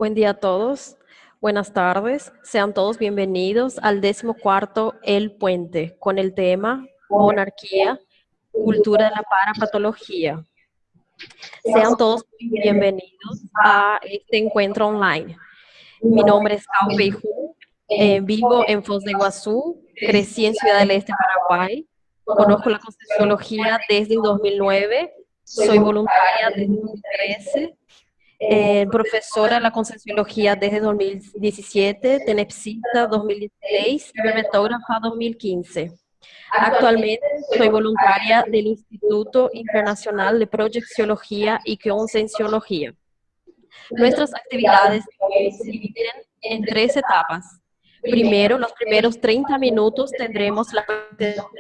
Buen día a todos, buenas tardes, sean todos bienvenidos al 14º El Puente con el tema Monarquía, Cultura de la Parapatología. Sean todos muy bienvenidos a este encuentro online. Mi nombre es Cao Peiju, vivo en Foz de Iguazú, crecí en Ciudad del Este, Paraguay, conozco la Concienciología desde 2009, soy voluntaria desde 2013. Profesora de la Concienciología desde 2017, tenepsista 2016 y hermetógrafa 2015. Actualmente soy voluntaria del Instituto Internacional de Proyecciología y Concienciología. Nuestras actividades se dividen en 3 etapas. Primero, los primeros 30 minutos tendremos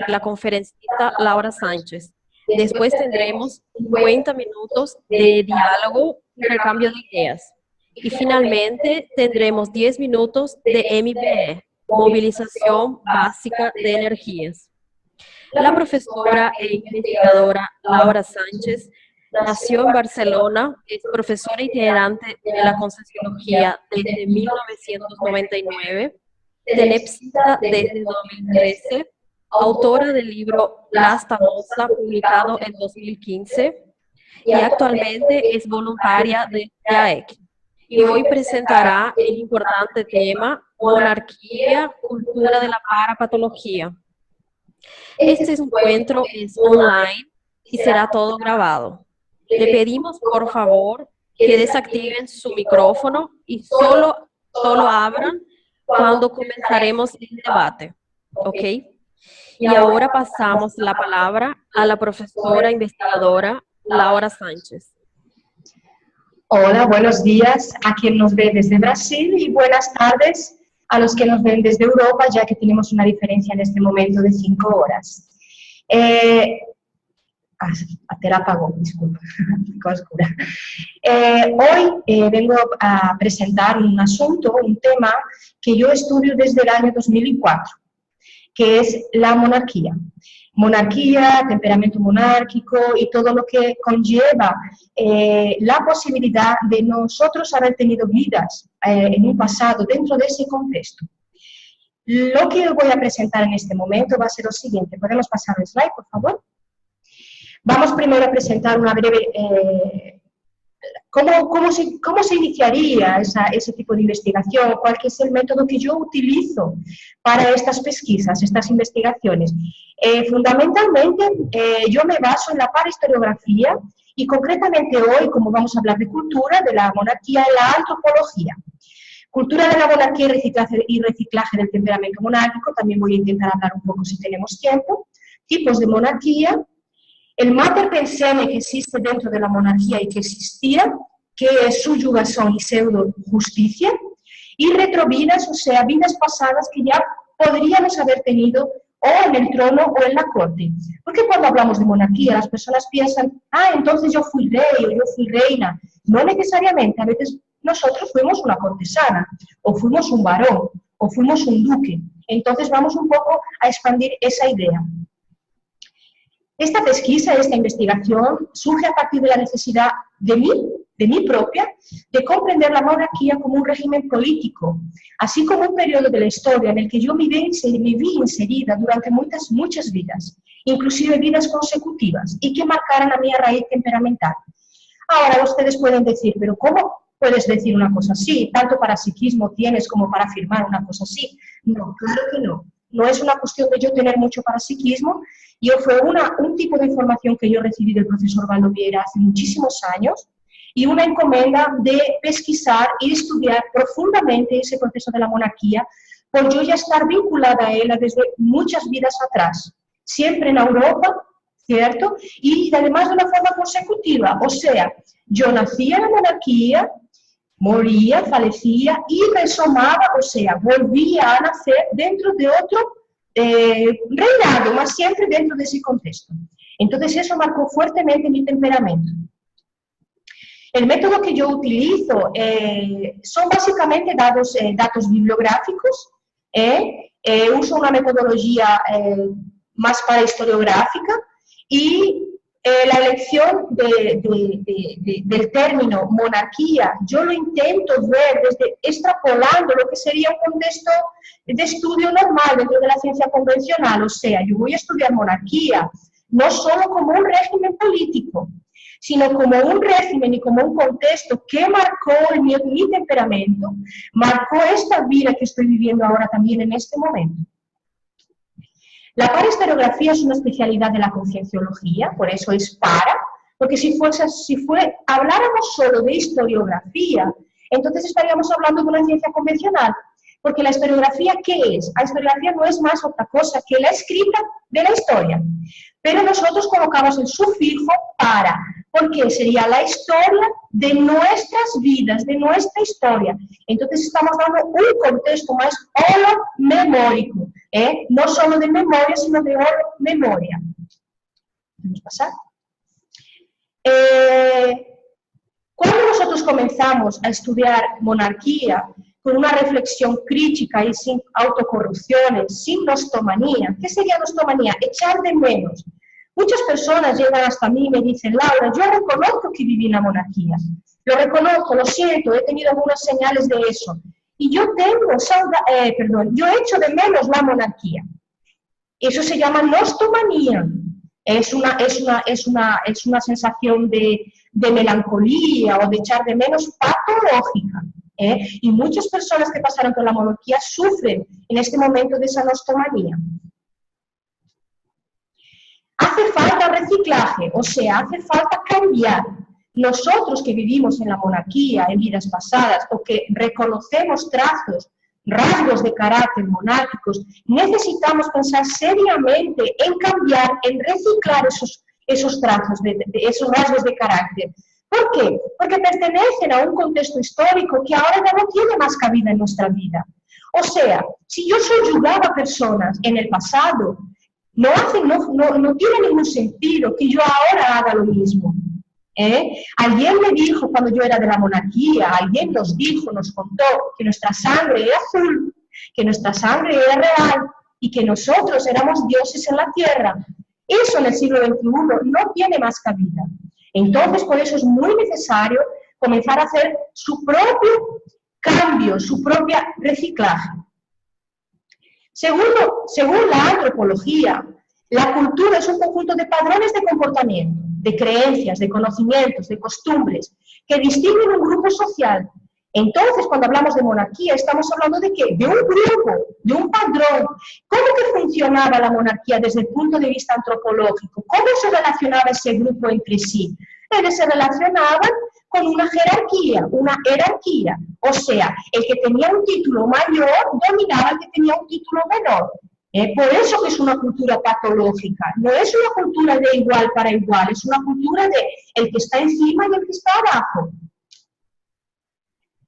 la conferencista Laura Sánchez. Después tendremos 50 minutos de diálogo, intercambio de ideas. Y finalmente tendremos 10 minutos de MBE, movilización básica de energías. La profesora e investigadora Laura Sánchez nació en Barcelona, es profesora itinerante de la Concienciología desde 1999, tenepsista desde 2013, autora del libro Lastimosa, publicado en 2015, y actualmente es voluntaria de AEC. Y hoy presentará el importante tema Monarquía, Cultura de la Parapatología. Este encuentro es online y será todo grabado. Le pedimos, por favor, que desactiven su micrófono y solo abran cuando comenzaremos el debate, ¿ok? Y ahora pasamos la palabra a la profesora investigadora Laura Sánchez. Hola, buenos días a quien nos ve desde Brasil y buenas tardes a los que nos ven desde Europa, ya que tenemos una diferencia en este momento de 5 horas. Te la apagó, disculpa, oscura. Hoy vengo a presentar un asunto, un tema que yo estudio desde el año 2004, que es la monarquía. Monarquía, temperamento monárquico y todo lo que conlleva la posibilidad de nosotros haber tenido vidas en un pasado dentro de ese contexto. Lo que voy a presentar en este momento va a ser lo siguiente. ¿Podemos pasar el slide, por favor? Vamos primero a presentar una breve... ¿Cómo se iniciaría ese tipo de investigación? ¿Cuál es el método que yo utilizo para estas pesquisas, estas investigaciones? Fundamentalmente, yo me baso en la parahistoriografía y concretamente hoy, como vamos a hablar de cultura, de la monarquía en la antropología. Cultura de la monarquía y reciclaje del temperamento monárquico, también voy a intentar hablar un poco si tenemos tiempo. Tipos de monarquía. El mater pensene que existe dentro de la monarquía y que existía, que es subyugación y pseudo justicia, y retrovidas, o sea, vidas pasadas que ya podríamos haber tenido o en el trono o en la corte. Porque cuando hablamos de monarquía, las personas piensan, entonces yo fui rey o yo fui reina. No necesariamente, a veces nosotros fuimos una cortesana, o fuimos un varón, o fuimos un duque. Entonces vamos un poco a expandir esa idea. Esta pesquisa, esta investigación, surge a partir de la necesidad de mí propia, de comprender la monarquía como un régimen político, así como un periodo de la historia en el que yo me vi inserida durante muchas vidas, inclusive vidas consecutivas, y que marcaran a mi raíz temperamental. Ahora ustedes pueden decir, pero ¿cómo puedes decir una cosa así? ¿Tanto parapsiquismo tienes como para afirmar una cosa así? No, claro que no. No es una cuestión de yo tener mucho parapsiquismo. Fue un tipo de información que yo recibí del profesor Valdo Vieira hace muchísimos años y una encomienda de pesquisar y estudiar profundamente ese proceso de la monarquía, por yo ya estar vinculada a ella desde muchas vidas atrás, siempre en Europa, ¿cierto? Y además de una forma consecutiva, o sea, yo nací en la monarquía, moría, fallecía y resomaba, o sea, volvía a nacer dentro de otro reinado, más siempre dentro de ese contexto. Entonces eso marcó fuertemente mi temperamento. El método que yo utilizo son básicamente datos bibliográficos, uso una metodología más para historiográfica y la elección del término monarquía, yo lo intento ver desde extrapolando lo que sería un contexto de estudio normal dentro de la ciencia convencional, o sea, yo voy a estudiar monarquía, no solo como un régimen político, sino como un régimen y como un contexto que marcó mi temperamento, marcó esta vida que estoy viviendo ahora también en este momento. La parahistoriografía es una especialidad de la concienciología, por eso es para, porque si habláramos solo de historiografía, entonces estaríamos hablando de una ciencia convencional, porque la historiografía, ¿qué es? La historiografía no es más otra cosa que la escrita de la historia, pero nosotros colocamos el sufijo para, porque sería la historia de nuestras vidas, de nuestra historia. Entonces estamos dando un contexto más holomemórico, no solo de memoria, sino de holomemoria. Vamos a pasar. Cuando nosotros comenzamos a estudiar monarquía, con una reflexión crítica y sin autocorrupciones, sin nostomanía. ¿Qué sería nostomanía? Echar de menos. Muchas personas llegan hasta mí y me dicen, Laura, yo reconozco que viví en la monarquía. Lo reconozco, lo siento, he tenido algunas señales de eso. Y yo yo echo de menos la monarquía. Eso se llama nostomanía. Es una sensación de melancolía o de echar de menos patológica. Y muchas personas que pasaron por la monarquía sufren en este momento de esa nostomanía. Hace falta reciclaje, o sea, hace falta cambiar. Nosotros que vivimos en la monarquía en vidas pasadas o que reconocemos rasgos de carácter monárquicos, necesitamos pensar seriamente en cambiar, en reciclar esos trazos, esos rasgos de carácter. ¿Por qué? Porque pertenecen a un contexto histórico que ahora ya no tiene más cabida en nuestra vida. O sea, si yo subyugaba a personas en el pasado, no tiene ningún sentido que yo ahora haga lo mismo. Alguien me dijo cuando yo era de la monarquía, alguien nos contó que nuestra sangre era azul, que nuestra sangre era real y que nosotros éramos dioses en la tierra. Eso en el siglo XXI no tiene más cabida. Entonces, por eso es muy necesario comenzar a hacer su propio cambio, su propia reciclaje. Según la antropología, la cultura es un conjunto de patrones de comportamiento, de creencias, de conocimientos, de costumbres, que distinguen un grupo social. Entonces, cuando hablamos de monarquía, estamos hablando ¿de qué? De un grupo, de un padrón. ¿Cómo que funcionaba la monarquía desde el punto de vista antropológico? ¿Cómo se relacionaba ese grupo entre sí? Ellos se relacionaban con una jerarquía, una jerarquía. O sea, el que tenía un título mayor dominaba al que tenía un título menor. Por eso que es una cultura patológica. No es una cultura de igual para igual, es una cultura de el que está encima y el que está abajo.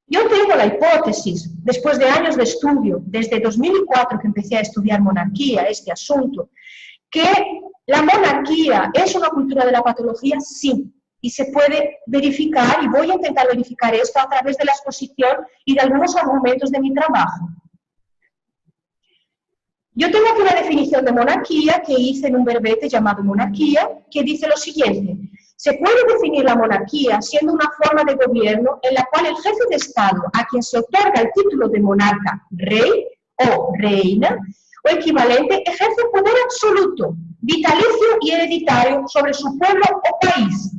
Yo tengo la hipótesis, después de años de estudio, desde 2004 que empecé a estudiar monarquía, este asunto, que la monarquía es una cultura de la patología, sí, y se puede verificar, y voy a intentar verificar esto a través de la exposición y de algunos argumentos de mi trabajo. Yo tengo aquí una definición de monarquía que hice en un verbete llamado monarquía, que dice lo siguiente. Se puede definir la monarquía siendo una forma de gobierno en la cual el jefe de Estado, a quien se otorga el título de monarca, rey o reina, o equivalente, ejerce poder absoluto, vitalicio y hereditario sobre su pueblo o país,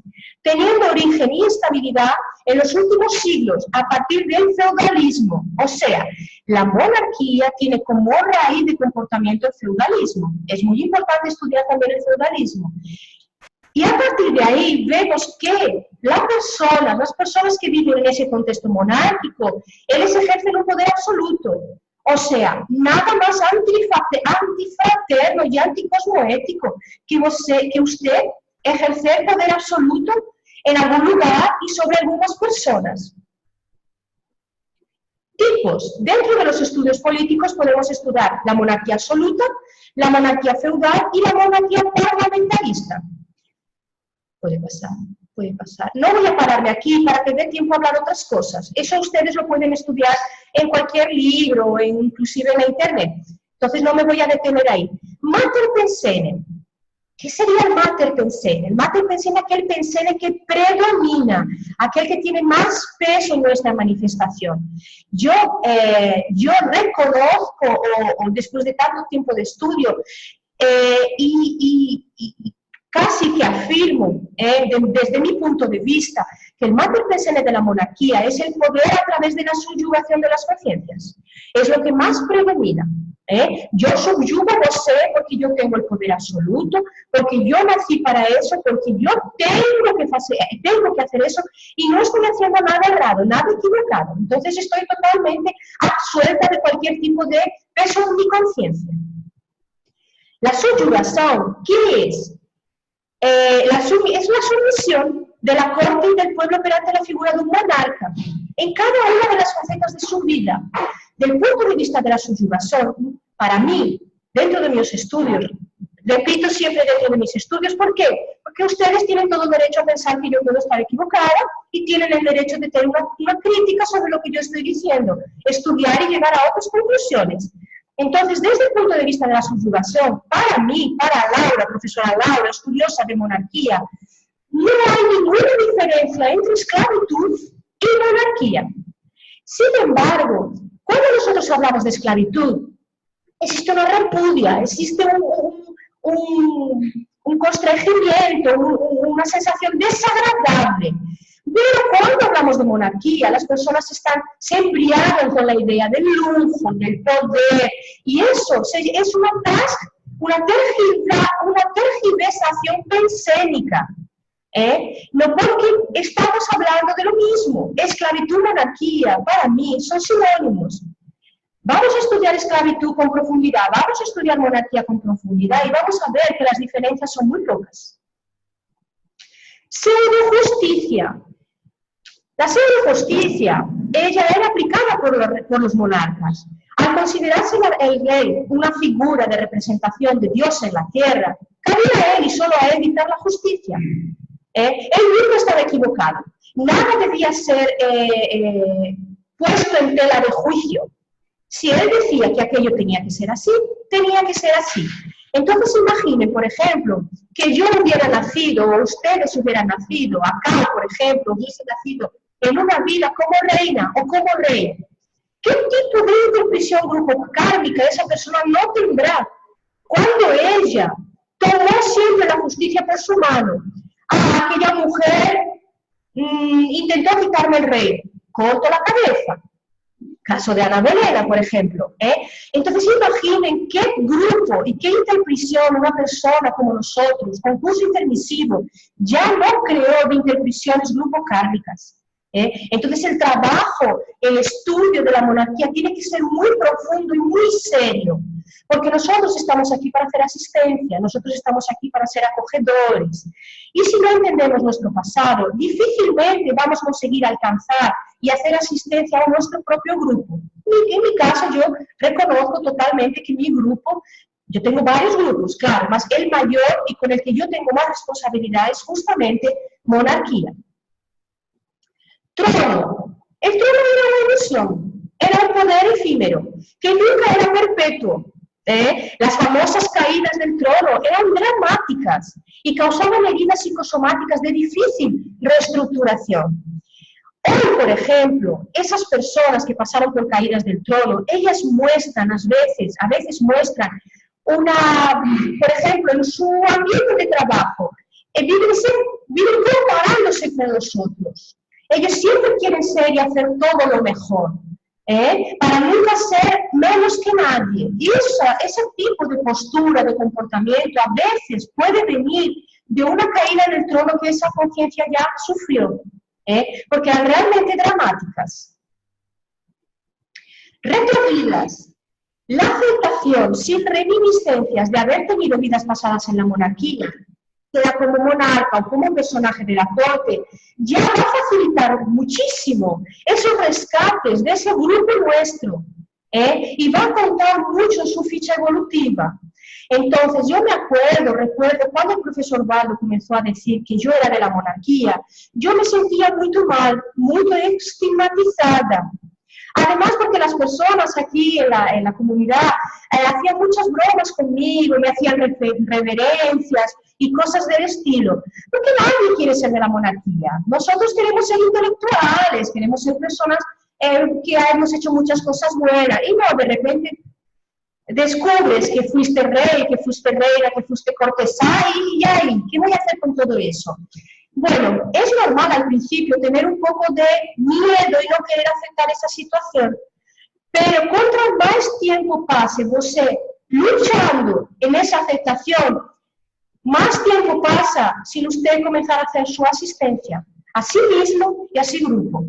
teniendo origen y estabilidad en los últimos siglos, a partir del feudalismo. O sea, la monarquía tiene como raíz de comportamiento el feudalismo. Es muy importante estudiar también el feudalismo. Y a partir de ahí vemos que las personas que viven en ese contexto monárquico, ellos ejercen un poder absoluto. O sea, nada más antifraterno y anticosmoético que usted ejercer poder absoluto en algún lugar y sobre algunas personas. Tipos. Dentro de los estudios políticos podemos estudiar la monarquía absoluta, la monarquía feudal y la monarquía parlamentarista. Puede pasar. No voy a pararme aquí para que dé tiempo a hablar de otras cosas. Eso ustedes lo pueden estudiar en cualquier libro o inclusive en la internet. Entonces no me voy a detener ahí. Mater pensene. ¿Qué sería el mater pensene? El mater pensene es aquel pensene que predomina, aquel que tiene más peso en nuestra manifestación. Yo reconozco, o después de tanto tiempo de estudio, y casi que afirmo, desde mi punto de vista, que el mater pensene de la monarquía es el poder a través de la subyugación de las conciencias. Es lo que más predomina. Yo subyugo a vos porque yo tengo el poder absoluto, porque yo nací para eso, porque yo tengo que hacer eso y no estoy haciendo nada errado, nada equivocado. Entonces estoy totalmente absuelta de cualquier tipo de peso en mi conciencia. La subyugación, ¿qué es? Es la sumisión de la corte y del pueblo perante la figura de un monarca en cada una de las facetas de su vida. Del punto de vista de la subyugación, para mí, dentro de mis estudios, repito siempre dentro de mis estudios, ¿por qué? Porque ustedes tienen todo el derecho a pensar que yo puedo estar equivocada y tienen el derecho de tener una crítica sobre lo que yo estoy diciendo, estudiar y llegar a otras conclusiones. Entonces, desde el punto de vista de la subyugación, para mí, para Laura, profesora Laura, estudiosa de monarquía, no hay ninguna diferencia entre esclavitud y monarquía. Sin embargo, cuando nosotros hablamos de esclavitud, existe una repudia, existe un constrangimiento, una sensación desagradable. Pero cuando hablamos de monarquía, las personas se embriagan con la idea del lujo, del poder, y eso es una tergiversación pensénica. No, porque estamos hablando de lo mismo. Esclavitud, monarquía, para mí son sinónimos. Vamos a estudiar esclavitud con profundidad, vamos a estudiar monarquía con profundidad y vamos a ver que las diferencias son muy pocas. Pseudo-justicia. La pseudo-justicia, ella era aplicada por los monarcas. Al considerarse el rey una figura de representación de Dios en la tierra, cabía a él y solo a él dictar la justicia. Él mismo estaba equivocado. Nada debía ser puesto en tela de juicio. Si él decía que aquello tenía que ser así, tenía que ser así. Entonces imaginen, por ejemplo, que yo hubiera nacido, o ustedes hubieran nacido, acá, por ejemplo, hubiese nacido en una vida como reina o como rey. ¿Qué tipo de interpretación grupo kármica esa persona no tendrá cuando ella tomó siempre la justicia por su mano? Aquella mujer intentó quitarme el rey, corto la cabeza. Caso de Ana Bolena, por ejemplo. Entonces imaginen qué grupo y qué interpretación una persona como nosotros, con curso intermisivo, ya no creó de interpretaciones grupo kármicas. Entonces el trabajo, el estudio de la monarquía tiene que ser muy profundo y muy serio, porque nosotros estamos aquí para hacer asistencia, nosotros estamos aquí para ser acogedores. Y si no entendemos nuestro pasado, difícilmente vamos a conseguir alcanzar y hacer asistencia a nuestro propio grupo. Y en mi caso, yo reconozco totalmente que mi grupo, yo tengo varios grupos, claro, más el mayor y con el que yo tengo más responsabilidad es justamente monarquía. Trono. El trono era una ilusión, era un poder efímero, que nunca era perpetuo. Las famosas caídas del trono eran dramáticas y causaban heridas psicosomáticas de difícil reestructuración. Hoy, por ejemplo, esas personas que pasaron por caídas del trono, ellas muestran a veces muestran por ejemplo, en su ambiente de trabajo, viven comparándose con los otros. Ellos siempre quieren ser y hacer todo lo mejor, para nunca ser menos que nadie. Y ese tipo de postura, de comportamiento, a veces puede venir de una caída en el trono que esa conciencia ya sufrió, porque eran realmente dramáticas. Retrovidas. La aceptación sin reminiscencias de haber tenido vidas pasadas en la monarquía, sea como monarca o como personaje de la corte, ya va a facilitar muchísimo esos rescates de ese grupo nuestro, y va a contar mucho en su ficha evolutiva. Entonces, yo recuerdo cuando el profesor Baldo comenzó a decir que yo era de la monarquía, yo me sentía muy mal, muy estigmatizada. Además, porque las personas aquí en la comunidad hacían muchas bromas conmigo, me hacían reverencias y cosas del estilo. Porque nadie quiere ser de la monarquía. Nosotros queremos ser intelectuales, queremos ser personas que hemos hecho muchas cosas buenas. Y no, de repente descubres que fuiste rey, que fuiste reina, que fuiste cortesana, y ahí, ¿qué voy a hacer con todo eso? Bueno, es normal al principio tener un poco de miedo y no querer aceptar esa situación, pero contra más tiempo pase você luchando en esa aceptación, más tiempo pasa sin usted comenzar a hacer su asistencia, a sí mismo y a sí grupo.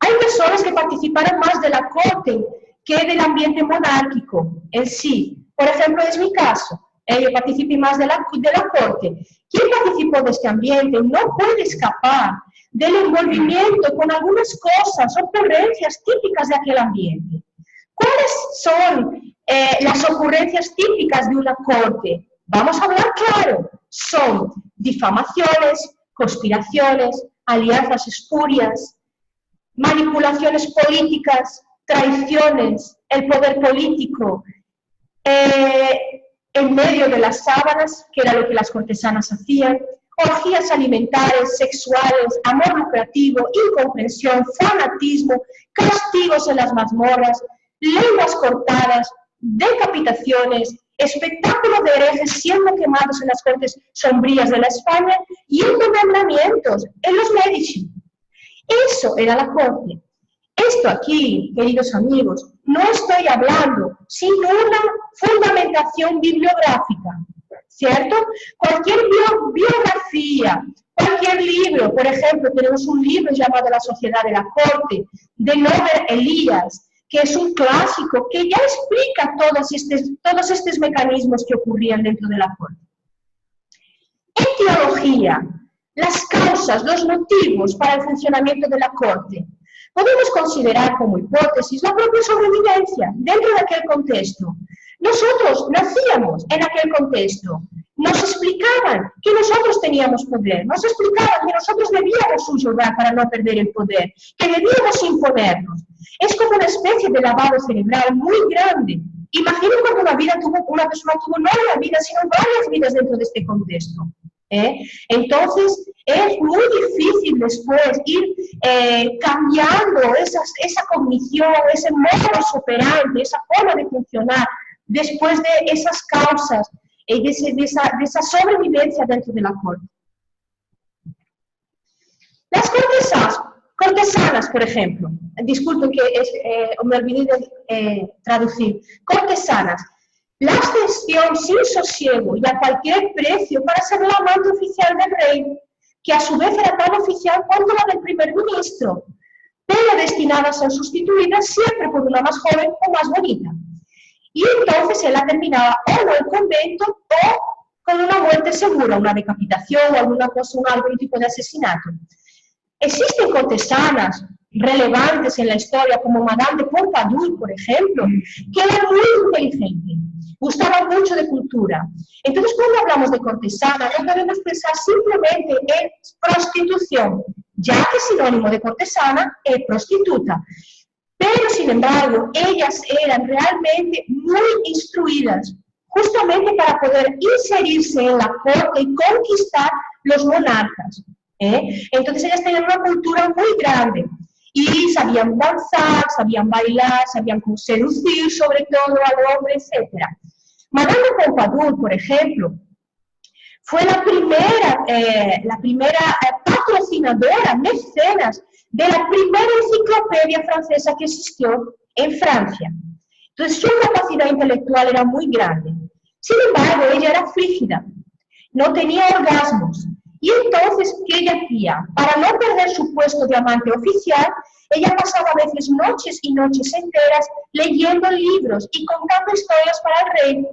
Hay personas que participaron más de la corte que del ambiente monárquico en sí. Por ejemplo, es mi caso. Yo participé más de la corte. Quien participó de este ambiente no puede escapar del envolvimiento con algunas cosas, ocurrencias típicas de aquel ambiente. ¿Cuáles son las ocurrencias típicas de una corte? Vamos a hablar claro. Son difamaciones, conspiraciones, alianzas espurias, manipulaciones políticas, traiciones, el poder político, en medio de las sábanas, que era lo que las cortesanas hacían, orgías alimentares, sexuales, amor lucrativo, incomprensión, fanatismo, castigos en las mazmorras, lenguas cortadas, decapitaciones, espectáculos de herejes siendo quemados en las cortes sombrías de la España y envenenamientos en los Medici. Eso era la corte. Esto aquí, queridos amigos, no estoy hablando sin una fundamentación bibliográfica, ¿cierto? Cualquier biografía, cualquier libro, por ejemplo, tenemos un libro llamado La Sociedad de la Corte, de Norbert Elias, que es un clásico que ya explica todos estos mecanismos que ocurrían dentro de la corte. En teología, las causas, los motivos para el funcionamiento de la corte, podemos considerar como hipótesis la propia sobrevivencia dentro de aquel contexto. Nosotros nacíamos en aquel contexto, nos explicaban que nosotros teníamos poder, nos explicaban que nosotros debíamos subyugar para no perder el poder, que debíamos imponernos. Es como una especie de lavado cerebral muy grande. Imaginen cuando una persona tuvo no una vida, sino varias vidas dentro de este contexto. Entonces, es muy difícil después ir cambiando esa cognición, ese modus operandi, esa forma de funcionar, después de esas causas, de esa sobrevivencia dentro de la corte. Las cortesanas, por ejemplo, disculpen que me olvidé de traducir, cortesanas, la ascensión sin sosiego y a cualquier precio para ser la amante oficial del rey, que a su vez era tan oficial cuanto la del primer ministro, pero destinada a ser sustituida siempre por una más joven o más bonita. Y entonces él la terminaba o en el convento o con una muerte segura, una decapitación o alguna cosa, algún tipo de asesinato. Existen cortesanas relevantes en la historia, como Madame de Pompadour, por ejemplo, que era muy inteligente, gustaba mucho de cultura. Entonces, cuando hablamos de cortesana, no podemos pensar simplemente en prostitución, ya que sinónimo de cortesana es prostituta. Pero, sin embargo, ellas eran realmente muy instruidas, justamente para poder inserirse en la corte y conquistar los monarcas. Entonces, ellas tenían una cultura muy grande. Y sabían danzar, sabían bailar, sabían seducir sobre todo al hombre, etc. Madame de Pompadour, por ejemplo, fue la primera patrocinadora, mecenas, de la primera enciclopedia francesa que existió en Francia. Entonces, su capacidad intelectual era muy grande. Sin embargo, ella era frígida, no tenía orgasmos. Y entonces, ¿qué ella hacía? Para no perder su puesto de amante oficial, ella pasaba a veces noches y noches enteras leyendo libros y contando historias para el rey.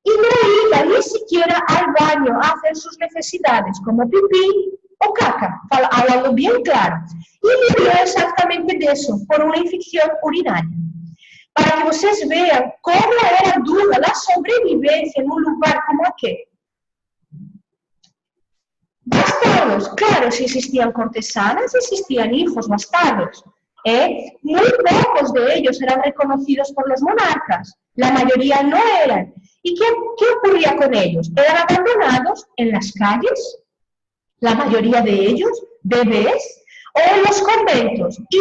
Y no iba ni siquiera al baño a hacer sus necesidades, como pipí o caca, hablando bien claro. Y murió exactamente de eso, por una infección urinaria. Para que ustedes vean cómo era dura la sobrevivencia en un lugar como aquel. Bastardos, claro, si existían cortesanas, existían hijos bastardos. Muy pocos de ellos eran reconocidos por los monarcas, la mayoría no eran. ¿Y qué ocurría con ellos? Eran abandonados en las calles, la mayoría de ellos, bebés, o en los conventos y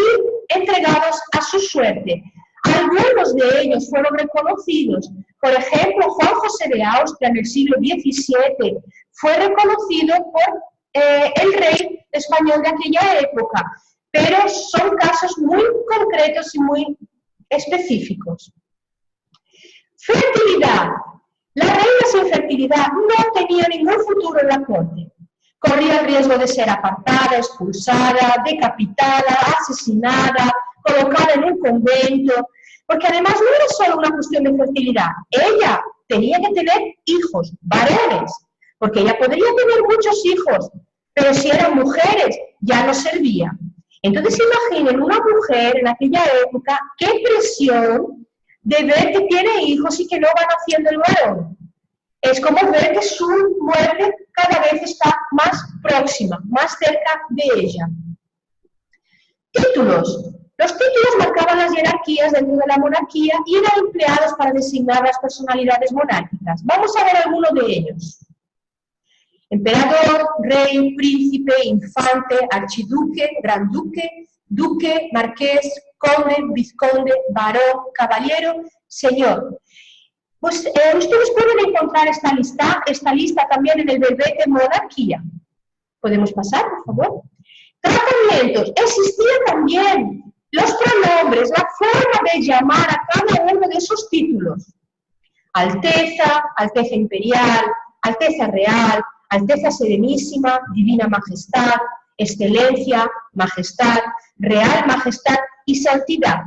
entregados a su suerte. Algunos de ellos fueron reconocidos. Por ejemplo, Juan José de Austria en el siglo XVII fue reconocido por el rey español de aquella época, pero son casos muy concretos y muy específicos. Fertilidad. La reina sin fertilidad no tenía ningún futuro en la corte. Corría el riesgo de ser apartada, expulsada, decapitada, asesinada, colocada en un convento, porque además no era solo una cuestión de fertilidad. Ella tenía que tener hijos, varones, porque ella podría tener muchos hijos, pero si eran mujeres ya no servía. Entonces imaginen una mujer en aquella época, qué presión de ver que tiene hijos y que no van haciendo el varón. Es como ver que su muerte cada vez está más próxima, más cerca de ella. Títulos. Los títulos marcaban las jerarquías dentro de la monarquía y eran empleados para designar las personalidades monárquicas. Vamos a ver algunos de ellos. Emperador, rey, príncipe, infante, archiduque, gran duque, duque, marqués, conde, vizconde, barón, caballero, señor. Pues ustedes pueden encontrar esta lista también en el verbete monarquía. ¿Podemos pasar, por favor? Tratamientos. Existían también los pronombres, la forma de llamar a cada uno de esos títulos. Alteza, Alteza Imperial, Alteza Real, Alteza Serenísima, Divina Majestad, Excelencia, Majestad, Real Majestad y Santidad.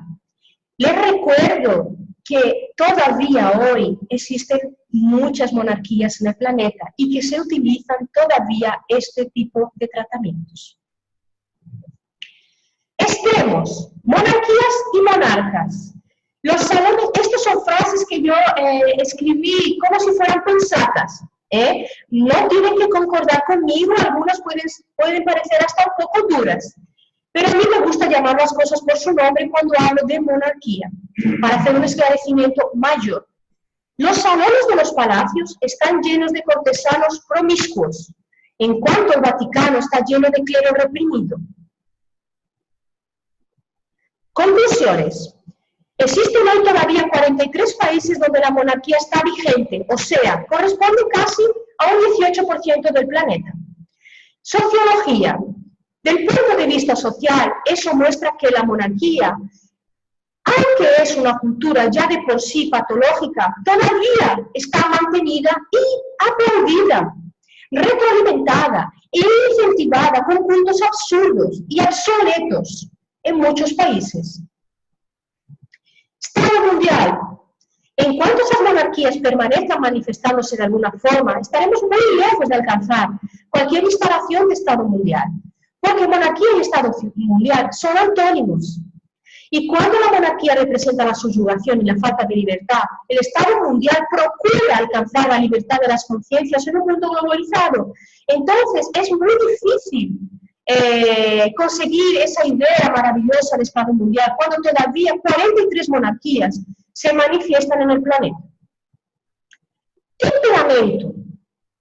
Les recuerdo que todavía hoy existen muchas monarquías en el planeta y que se utilizan todavía este tipo de tratamientos. Extremos, monarquías y monarcas. Los salones, estas son frases que yo escribí como si fueran pensadas. No tienen que concordar conmigo, algunas pueden parecer hasta un poco duras. Pero a mí me gusta llamar las cosas por su nombre cuando hablo de monarquía, para hacer un esclarecimiento mayor. Los salones de los palacios están llenos de cortesanos promiscuos, en cuanto el Vaticano está lleno de clero reprimido. Conclusiones. Existen hoy todavía 43 países donde la monarquía está vigente, o sea, corresponde casi a un 18% del planeta. Sociología. Del punto de vista social, eso muestra que la monarquía, aunque es una cultura ya de por sí patológica, todavía está mantenida y aplaudida, retroalimentada e incentivada con cultos absurdos y obsoletos en muchos países. Estado mundial. En cuanto esas monarquías permanezcan manifestándose de alguna forma, estaremos muy lejos de alcanzar cualquier instalación de Estado mundial. Porque monarquía y Estado mundial son antónimos. Y cuando la monarquía representa la subyugación y la falta de libertad, el Estado mundial procura alcanzar la libertad de las conciencias en un mundo globalizado. Entonces es muy difícil conseguir esa idea maravillosa de Estado mundial cuando todavía 43 monarquías se manifiestan en el planeta. Temperamento.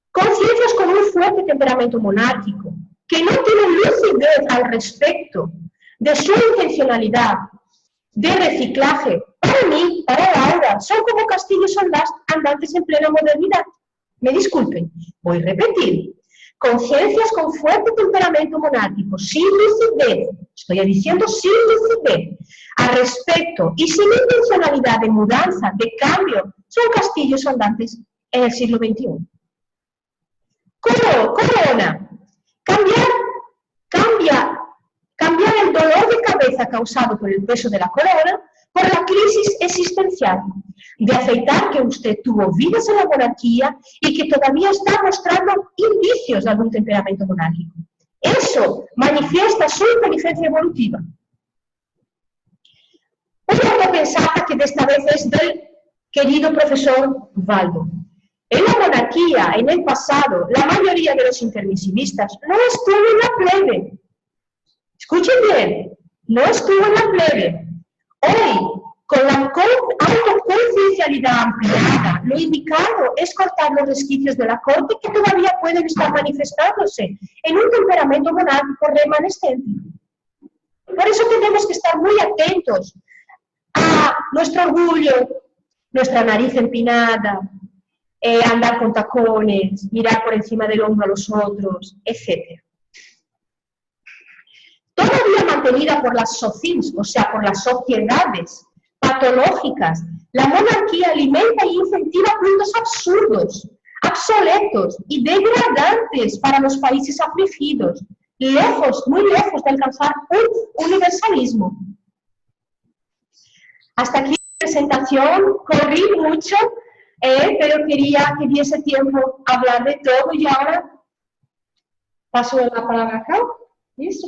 Conciencias con un fuerte temperamento monárquico, que no tienen lucidez al respecto de su intencionalidad de reciclaje, para mí, para Laura, son como castillos andantes en plena modernidad. Me disculpen, voy a repetir. Conciencias con fuerte temperamento monárquico, sin lucidez, estoy diciendo sin lucidez, al respecto y sin intencionalidad de mudanza, de cambio, son castillos andantes en el siglo XXI. Corona. Cambiar el dolor de cabeza causado por el peso de la corona por la crisis existencial, de aceptar que usted tuvo vidas en la monarquía y que todavía está mostrando indicios de algún temperamento monárquico. Eso manifiesta su inteligencia evolutiva. Una autopensada que de esta vez es del querido profesor Valdo. En la monarquía, en el pasado, la mayoría de los intermisivistas no estuvo en la plebe. Escuchen bien, no estuvo en la plebe. Hoy, con la autoconciencialidad ampliada, lo indicado es cortar los resquicios de la corte que todavía pueden estar manifestándose en un temperamento monárquico remanescente. Por eso tenemos que estar muy atentos a nuestro orgullo, nuestra nariz empinada, andar con tacones, mirar por encima del hombro a los otros, etc. Todavía mantenida por las socins, o sea, por las sociedades patológicas, la monarquía alimenta y incentiva puntos absurdos, obsoletos y degradantes para los países afligidos, lejos, muy lejos de alcanzar un universalismo. Hasta aquí la presentación, corrí mucho, pero quería que diese tiempo a hablar de todo y ahora paso la palabra acá. ¿Listo?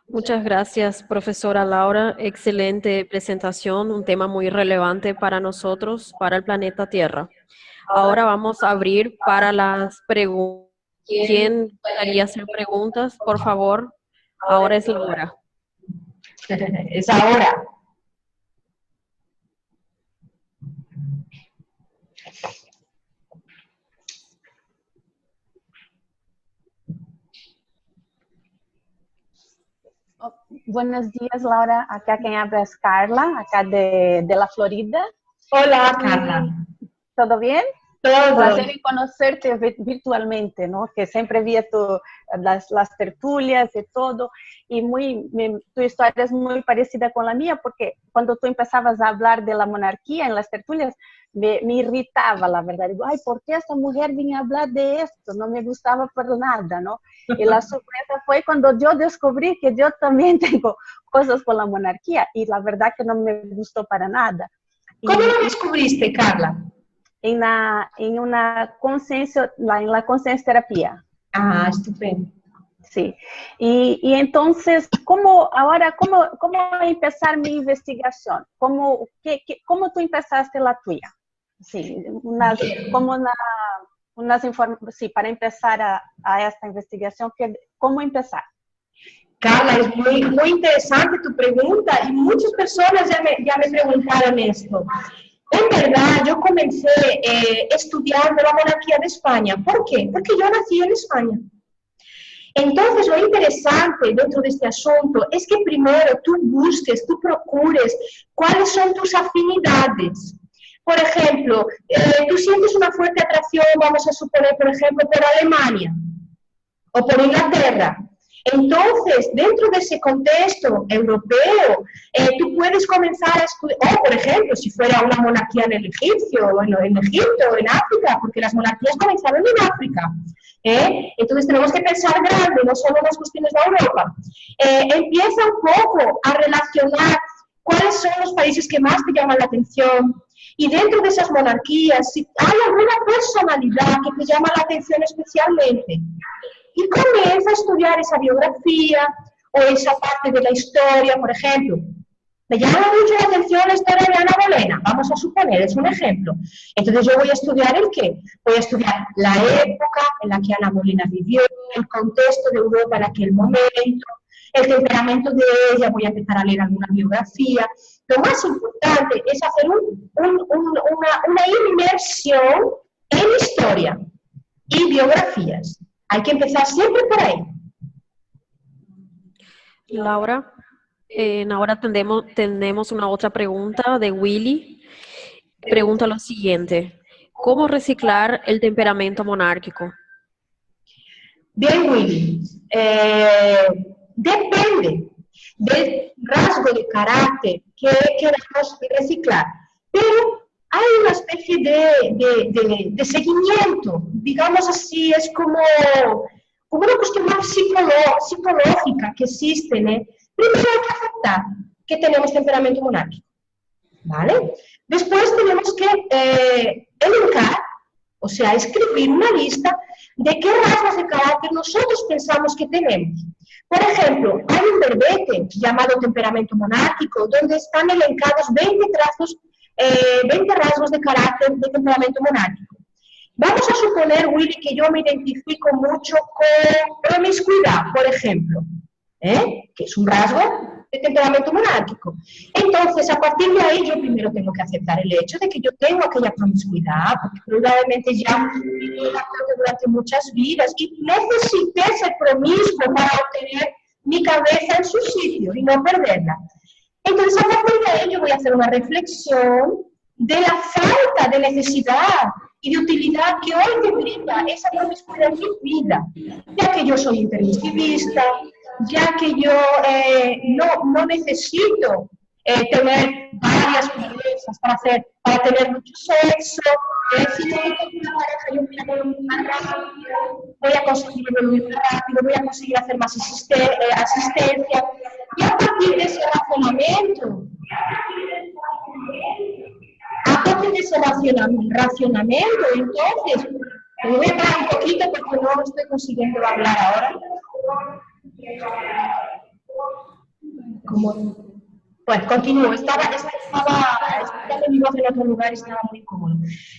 Muchas gracias, profesora Laura. Excelente presentación, un tema muy relevante para nosotros, para el planeta Tierra. Ahora vamos a abrir para las preguntas. ¿Quién gustaría hacer preguntas? Por favor, ahora es la hora. Es ahora. Buenos días, Laura. Acá quien habla es Carla, acá de la Florida. Hola, Carla. ¿Todo bien? Todo. Placer en conocerte virtualmente, ¿no? Que siempre vi las tertulias y todo, y tu historia es muy parecida con la mía, porque cuando tú empezabas a hablar de la monarquía en las tertulias, me irritaba, la verdad. Digo, ay, ¿por qué esta mujer viene a hablar de esto? No me gustaba por nada, ¿no? Y la sorpresa fue cuando yo descubrí que yo también tengo cosas con la monarquía, y la verdad que no me gustó para nada. ¿Cómo lo descubriste, Carla? En la conciencia terapia. Ah, estupendo. Sí. Y entonces, ¿cómo empezar mi investigación? ¿Cómo tú empezaste la tuya? Sí, para empezar a esta investigación, ¿cómo empezar? Carla, es muy, muy interesante tu pregunta y muchas personas ya me preguntaron esto. En verdad, yo comencé estudiando la monarquía de España. ¿Por qué? Porque yo nací en España. Entonces, lo interesante dentro de este asunto es que primero tú busques, tú procures cuáles son tus afinidades. Por ejemplo, tú sientes una fuerte atracción, vamos a suponer, por ejemplo, por Alemania o por Inglaterra. Entonces, dentro de ese contexto europeo, tú puedes comenzar a estudiar, o por ejemplo, si fuera una monarquía en el Egipcio, bueno, en Egipto, en África, porque las monarquías comenzaron en África. Entonces tenemos que pensar grande, no solo en las cuestiones de Europa. Empieza un poco a relacionar cuáles son los países que más te llaman la atención, y dentro de esas monarquías, si hay alguna personalidad que te llama la atención especialmente, y comienza a estudiar esa biografía o esa parte de la historia, por ejemplo. Me llama mucho la atención la historia de Ana Bolena, vamos a suponer, es un ejemplo. Entonces yo voy a estudiar el qué. Voy a estudiar la época en la que Ana Bolena vivió, el contexto de Europa en aquel momento, el temperamento de ella, voy a empezar a leer alguna biografía. Lo más importante es hacer una inmersión en historia y biografías. Hay que empezar siempre por ahí. Laura, ahora tenemos una otra pregunta de Willy. Pregunta lo siguiente: ¿cómo reciclar el temperamento monárquico? Bien, Willy. Depende del rasgo de carácter que queramos reciclar. Pero hay una especie de seguimiento, digamos así, es como una cuestión más psicológica que existe, ¿no? Primero hay que aceptar que tenemos temperamento monárquico, ¿vale? Después tenemos que elencar, o sea, escribir una lista de qué rasgos de carácter nosotros pensamos que tenemos. Por ejemplo, hay un verbete llamado temperamento monárquico, donde están elencados 20 rasgos de carácter de temperamento monárquico. Vamos a suponer, Willy, que yo me identifico mucho con promiscuidad, por ejemplo, que es un rasgo de temperamento monárquico. Entonces, a partir de ahí, yo primero tengo que aceptar el hecho de que yo tengo aquella promiscuidad, porque probablemente ya viví la cosa durante muchas vidas y necesité ser promiscuo para obtener mi cabeza en su sitio y no perderla. Entonces, a partir de ahí, yo voy a hacer una reflexión de la falta de necesidad y de utilidad que hoy me brinda esa promiscuidad en mi vida, ya que yo soy intermisivista, ya que yo no necesito tener varias parejas para tener mucho sexo, si yo tengo una pareja, yo voy a dormir más rápido, voy a conseguir dormir más rápido, voy a conseguir hacer más asistencia, y a partir de ese razonamiento, entonces, me voy a parar un poquito porque no estoy consiguiendo hablar ahora. Pues continúo, estaba mi voz en otro lugar, estaba muy cómodo.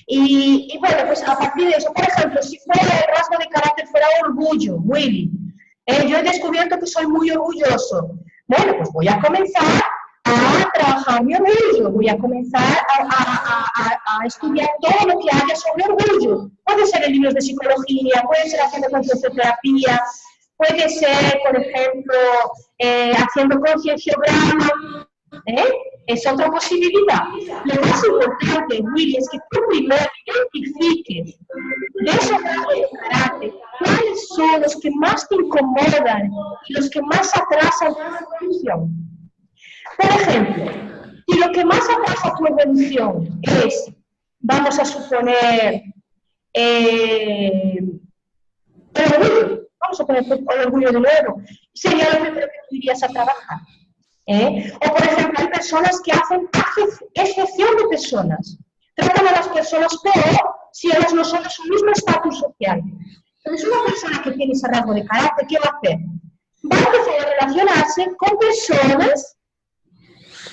Y bueno, pues a partir de eso, por ejemplo, si fuera el rasgo de carácter fuera orgullo, Willy, yo he descubierto que soy muy orgulloso. Bueno, pues voy a comenzar a trabajar mi orgullo, voy a comenzar a estudiar todo lo que haya sobre orgullo. Puede ser en libros de psicología, puede ser haciendo conciencioterapia, puede ser, por ejemplo, haciendo concienciograma, es otra posibilidad. Lo más importante, Willy, es que tú primero identifiques de esos rasgos de carácter cuáles son los que más te incomodan y los que más atrasan tu evolución. Por ejemplo, si lo que más atrasa tu evolución es, vamos a suponer, el orgullo, vamos a poner el orgullo de nuevo, sería lo primero que tú irías a trabajar. O, por ejemplo, hay personas que hacen excepción de personas, tratan a las personas peor si ellas no son de su mismo estatus social. Entonces, una persona que tiene ese rasgo de carácter, ¿qué va a hacer? Va a empezar a relacionarse con personas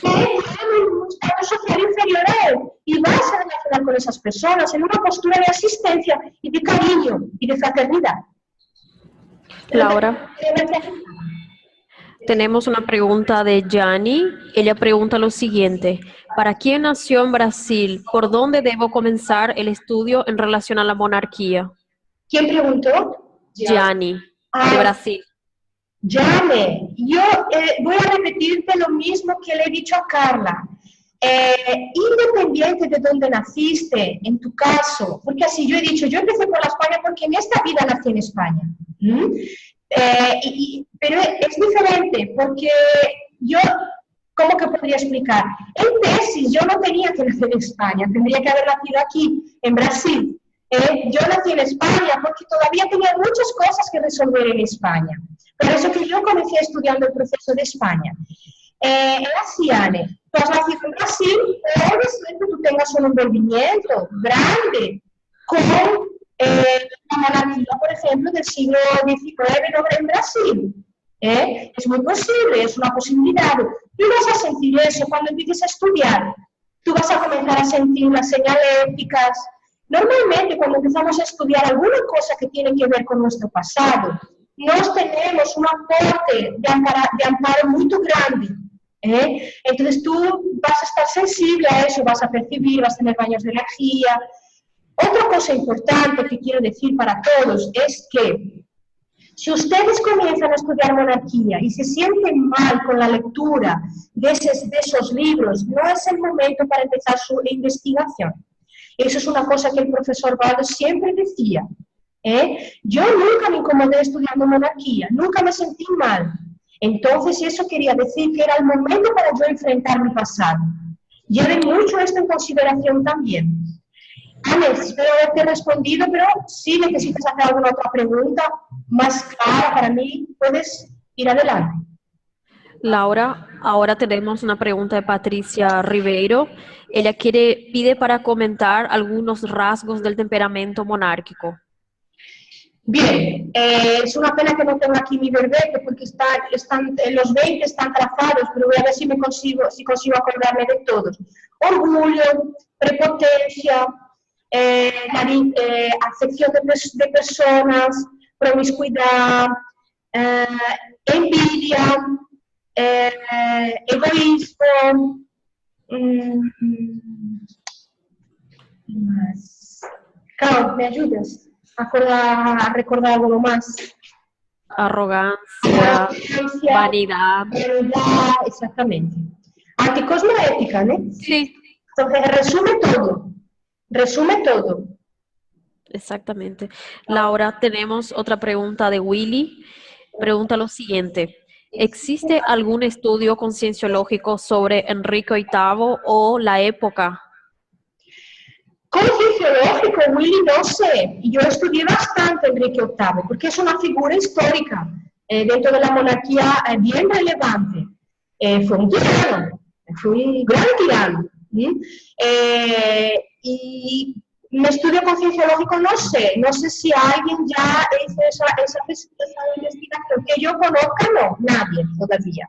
que tienen un estatus social inferior a él y va a se relacionar con esas personas en una postura de asistencia y de cariño y de fraternidad. Laura, tenemos una pregunta de Gianni. Ella pregunta lo siguiente: ¿para quién nació en Brasil? ¿Por dónde debo comenzar el estudio en relación a la monarquía? ¿Quién preguntó? Gianni, de Brasil. Gianni, yo voy a repetirte lo mismo que le he dicho a Carla. Independiente de dónde naciste, en tu caso, porque así yo he dicho, yo empecé por la España porque en esta vida nací en España. Pero es diferente porque yo, ¿cómo que podría explicar? En tesis yo no tenía que nacer en España, tendría que haber nacido aquí, en Brasil. Yo nací en España porque todavía tenía muchas cosas que resolver en España. Por eso que yo comencé estudiando el proceso de España. Graciane, tú has nacido en Brasil, puede ser que tú tengas un envolvimiento grande con la monarquía, por ejemplo, del siglo XIX en Brasil. Es muy posible, es una posibilidad. Tú vas a sentir eso cuando empieces a estudiar. Tú vas a comenzar a sentir las señaléticas. Normalmente, cuando empezamos a estudiar alguna cosa que tiene que ver con nuestro pasado, nos tenemos un aporte de amparo muy grande. Entonces tú vas a estar sensible a eso, vas a percibir, vas a tener baños de energía. Otra cosa importante que quiero decir para todos es que si ustedes comienzan a estudiar monarquía y se sienten mal con la lectura de esos libros, no es el momento para empezar su investigación. Eso es una cosa que el profesor Baldo siempre decía. Yo nunca me incomodé estudiando monarquía, nunca me sentí mal. Entonces eso quería decir que era el momento para yo enfrentar mi pasado. Lleven mucho esto en consideración también. Ana, espero haberte respondido, pero si necesitas hacer alguna otra pregunta más clara para mí, puedes ir adelante. Laura, ahora tenemos una pregunta de Patricia Ribeiro. Ella pide para comentar algunos rasgos del temperamento monárquico. Bien, es una pena que no tenga aquí mi verbete porque los 20 están trazados, pero voy a ver si consigo acordarme de todos. Orgullo, prepotencia, acepción de personas, promiscuidad, envidia, egoísmo, más. Carl, ¿me ayudas a recordar algo más? Arrogancia, vanidad. Vanidad, exactamente. Anticosmoética, ¿no? Sí, Entonces, resume todo. exactamente. Laura, tenemos otra pregunta de Willy. Pregunta lo siguiente. ¿Existe algún estudio concienciológico sobre Enrique VIII o la época? Concienciológico, Willy, no sé. Yo estudié bastante Enrique VIII porque es una figura histórica dentro de la monarquía bien relevante. Fue un tirano, fue un gran tirano. Y mi estudio concienciológico no sé si alguien ya hizo esa investigación. Que yo conozca, no, nadie todavía.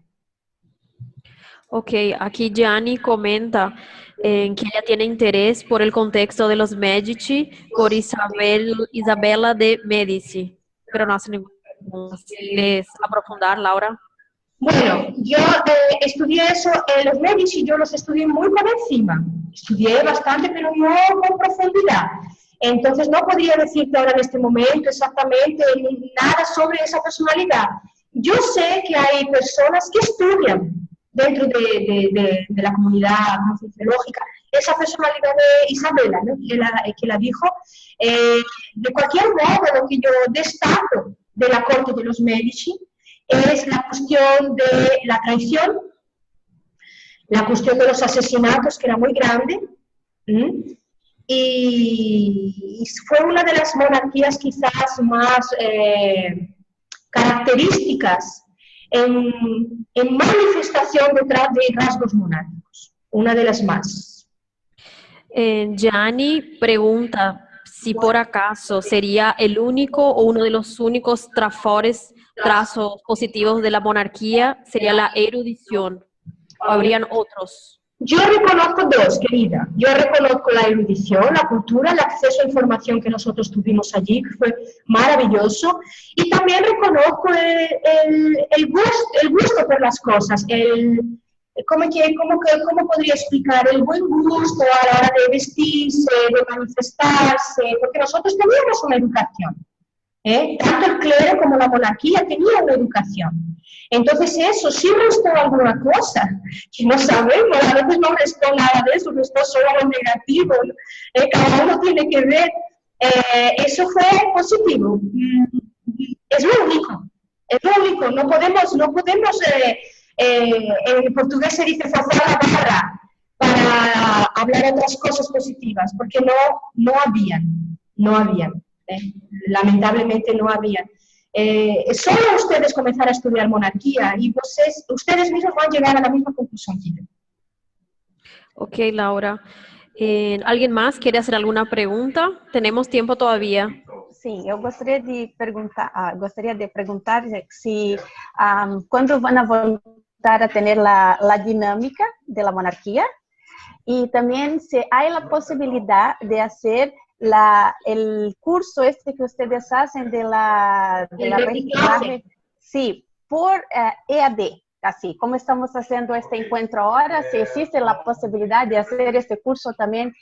Ok, aquí Gianni comenta que ella tiene interés por el contexto de los Medici, por Isabela de Medici, pero no hace ningún... ¿Quieres aprofundar, Laura? Bueno, yo estudié eso, los Medici yo los estudié muy por encima, estudié bastante, pero no con profundidad. Entonces no podría decirte ahora en este momento exactamente nada sobre esa personalidad. Yo sé que hay personas que estudian dentro de la comunidad concienciológica esa personalidad de Isabela, ¿no? que la dijo. De cualquier modo, lo que yo destaco de la corte de los Medici es la cuestión de la traición, la cuestión de los asesinatos, que era muy grande, y fue una de las monarquías quizás más características en manifestación de rasgos monárquicos, una de las más. Gianni pregunta si por acaso sería el único o uno de los únicos trazos positivos de la monarquía sería la erudición, o habrían otros. Yo reconozco dos, querida. Yo reconozco la erudición, la cultura, el acceso a información que nosotros tuvimos allí, que fue maravilloso. Y también reconozco el gusto por las cosas, ¿cómo podría explicar? El buen gusto a la hora de vestirse, de manifestarse, porque nosotros teníamos una educación. Tanto el clero como la monarquía tenían una educación. Entonces eso sí restó alguna cosa, que no sabemos, a veces no restó nada de eso, restó solo lo negativo, cada uno tiene que ver, eso fue positivo, es lo único, no podemos en portugués se dice forzar la barra para hablar otras cosas positivas, porque no habían. Lamentablemente no había. Solo ustedes comenzar a estudiar monarquía y ustedes mismos van a llegar a la misma conclusión que yo. Ok, Laura. ¿Alguien más quiere hacer alguna pregunta? Tenemos tiempo todavía. Sim, eu gostaria de perguntar se quando vão voltar a ter a dinâmica da monarquia e também se há a possibilidade de fazer el curso que ustedes hacen de la reciclaje, sí, por EAD, así como estamos haciendo este encuentro ahora, si existe la posibilidad de hacer este curso también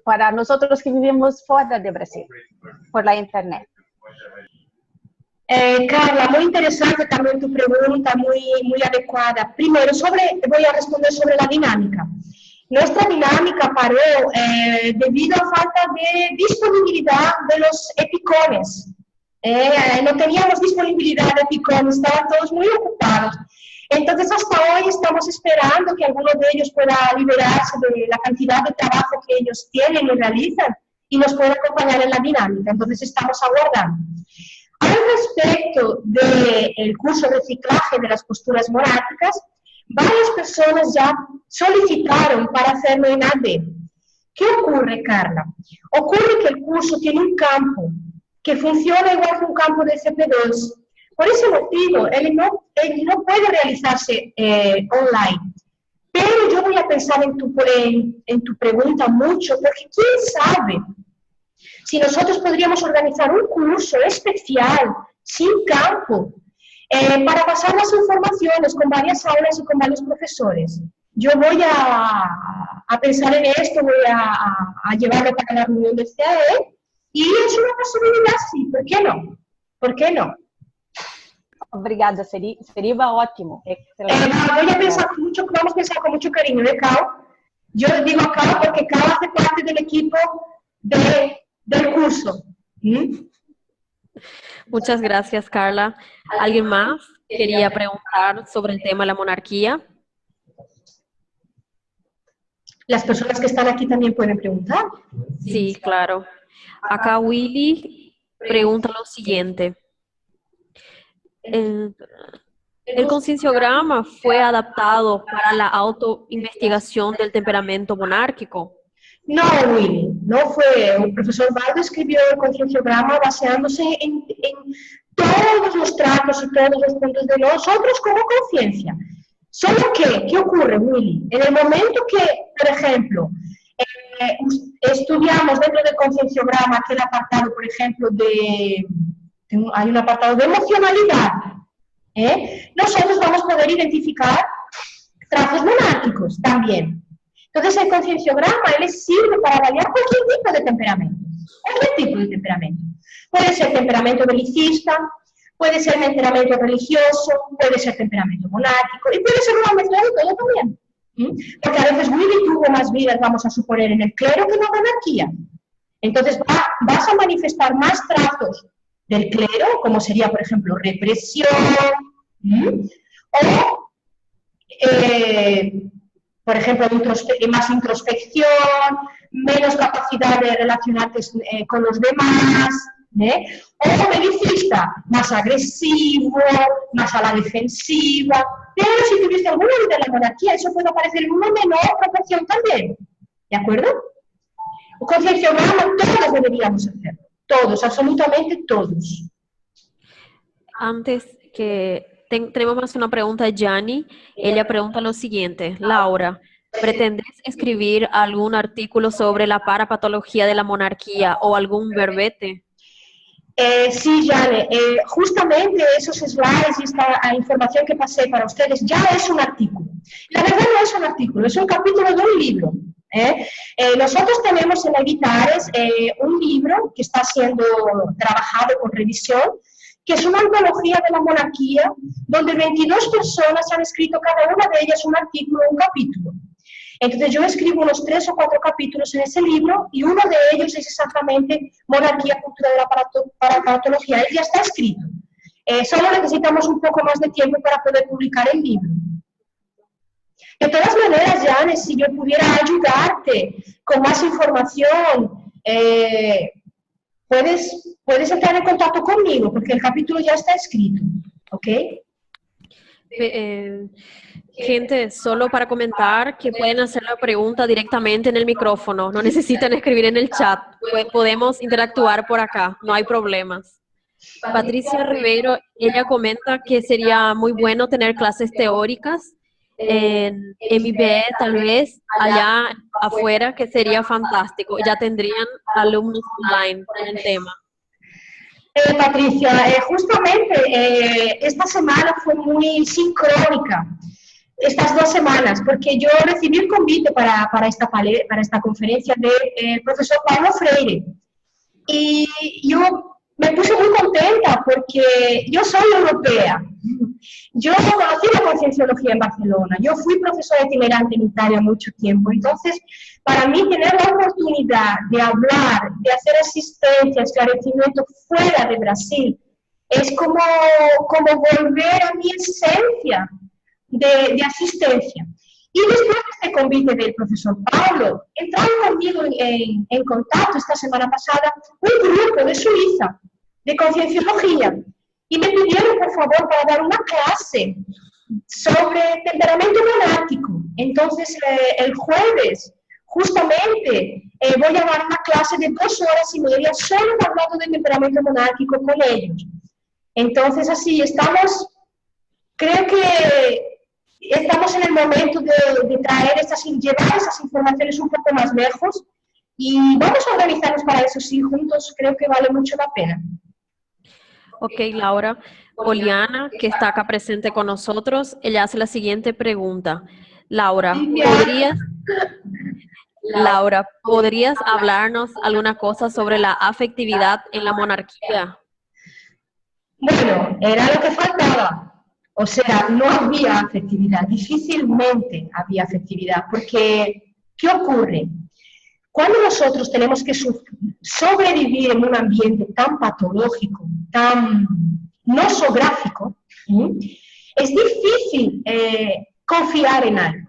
para nosotros que vivimos fuera de Brasil, por la internet. Carla, muy interesante también tu pregunta, muy adecuada. Primero, voy a responder sobre la dinámica. Nuestra dinámica paró debido a falta de disponibilidad de los epicones. No teníamos disponibilidad de epicones, estaban todos muy ocupados. Entonces, hasta hoy estamos esperando que alguno de ellos pueda liberarse de la cantidad de trabajo que ellos tienen y realizan y nos pueda acompañar en la dinámica. Entonces, estamos aguardando. Al respecto del curso de reciclaje de las posturas monárquicas, varias personas ya solicitaron para hacerlo en AD. ¿Qué ocurre, Carla? Ocurre que el curso tiene un campo que funciona igual que un campo de CP2. Por ese motivo, él no puede realizarse online. Pero yo voy a pensar en tu pregunta mucho, porque quién sabe si nosotros podríamos organizar un curso especial, sin campo, para pasar las informaciones con varias aulas y con varios profesores. Yo voy a pensar en esto, voy a llevarlo para la reunión del CAE y es una posibilidad, sí, ¿por qué no? ¿Por qué no? Obrigada, sería ótimo. Voy a pensar mucho, vamos a pensar con mucho cariño, ¿eh, Cao? Yo digo a Cao porque Cao hace parte del equipo del curso. Muchas gracias, Carla. ¿Alguien más quería preguntar sobre el tema de la monarquía? Las personas que están aquí también pueden preguntar. Sí, claro. Acá Willy pregunta lo siguiente. El concienciograma fue adaptado para la autoinvestigación del temperamento monárquico. No, Willy, no fue. El profesor Baldo escribió el concienciograma basándose en todos los tratos y todos los puntos de nosotros como conciencia. Solo que, ¿qué ocurre, Willy? En el momento que, por ejemplo, estudiamos dentro del concienciograma aquel apartado, por ejemplo, hay un apartado de emocionalidad, nosotros vamos a poder identificar trazos monárquicos también. Entonces, el concienciograma les sirve para avaliar cualquier tipo de temperamento. Cualquier tipo de temperamento. Puede ser temperamento belicista, puede ser temperamento religioso, puede ser temperamento monárquico y puede ser una mezcla de todo también. Porque a veces Willy tuvo más vidas, vamos a suponer, en el clero que en la monarquía. Entonces, vas a manifestar más trazos del clero, como sería, por ejemplo, represión, o por ejemplo, más introspección, menos capacidad de relacionarte con los demás, o belicista, más agresivo, más a la defensiva. Pero si tuviste alguna vida en la monarquía, eso puede aparecer en una menor proporción también. ¿De acuerdo? Un concienciograma todos deberíamos hacerlo. Todos, absolutamente todos. Antes que tenemos más una pregunta de Gianni. Ella pregunta lo siguiente. Laura, ¿pretendes escribir algún artículo sobre la parapatología de la monarquía o algún verbete? Sí, Jane, justamente esos slides y esta información que pasé para ustedes ya es un artículo. La verdad no es un artículo, es un capítulo de un libro. Nosotros tenemos en Editares un libro que está siendo trabajado con revisión, que es una antología de la monarquía, donde 22 personas han escrito cada una de ellas un artículo, un capítulo. Entonces yo escribo unos 3 o 4 capítulos en ese libro y uno de ellos es exactamente Monarquía, cultura de la parapatología. Él ya está escrito. Solo necesitamos un poco más de tiempo para poder publicar el libro. De todas maneras, Jane, si yo pudiera ayudarte con más información, puedes entrar en contacto conmigo porque el capítulo ya está escrito. ¿Ok? Gente, solo para comentar que pueden hacer la pregunta directamente en el micrófono, no necesitan escribir en el chat, podemos interactuar por acá, no hay problemas. Patricia Rivero, ella comenta que sería muy bueno tener clases teóricas en MIBE, tal vez allá afuera, que sería fantástico, ya tendrían alumnos online con el tema. Patricia, justamente esta semana fue muy sincrónica. Estas 2 semanas, porque yo recibí el convite para esta conferencia del profesor Paulo Freire. Y yo me puse muy contenta porque yo soy europea. Yo conocí la concienciología en Barcelona. Yo fui profesora itinerante en Italia mucho tiempo. Entonces, para mí tener la oportunidad de hablar, de hacer asistencia, esclarecimiento fuera de Brasil, es como volver a mi esencia de asistencia. Y después de este convite del profesor Paulo, entraron conmigo en contacto esta semana pasada un grupo de Suiza de concienciología y me pidieron por favor para dar una clase sobre temperamento monárquico. Entonces el jueves justamente voy a dar una clase de 2 horas y media solo hablando de temperamento monárquico con ellos. Entonces así creo que estamos en el momento de llevar esas informaciones un poco más lejos y vamos a organizarnos para eso, sí, juntos creo que vale mucho la pena. Ok, Laura. Poliana, que está acá presente con nosotros, ella hace la siguiente pregunta. Laura, ¿podrías hablarnos alguna cosa sobre la afectividad en la monarquía? Bueno, era lo que faltaba. O sea, no había afectividad, difícilmente había afectividad, porque ¿qué ocurre? Cuando nosotros tenemos que sobrevivir en un ambiente tan patológico, tan nosográfico, es difícil confiar en algo.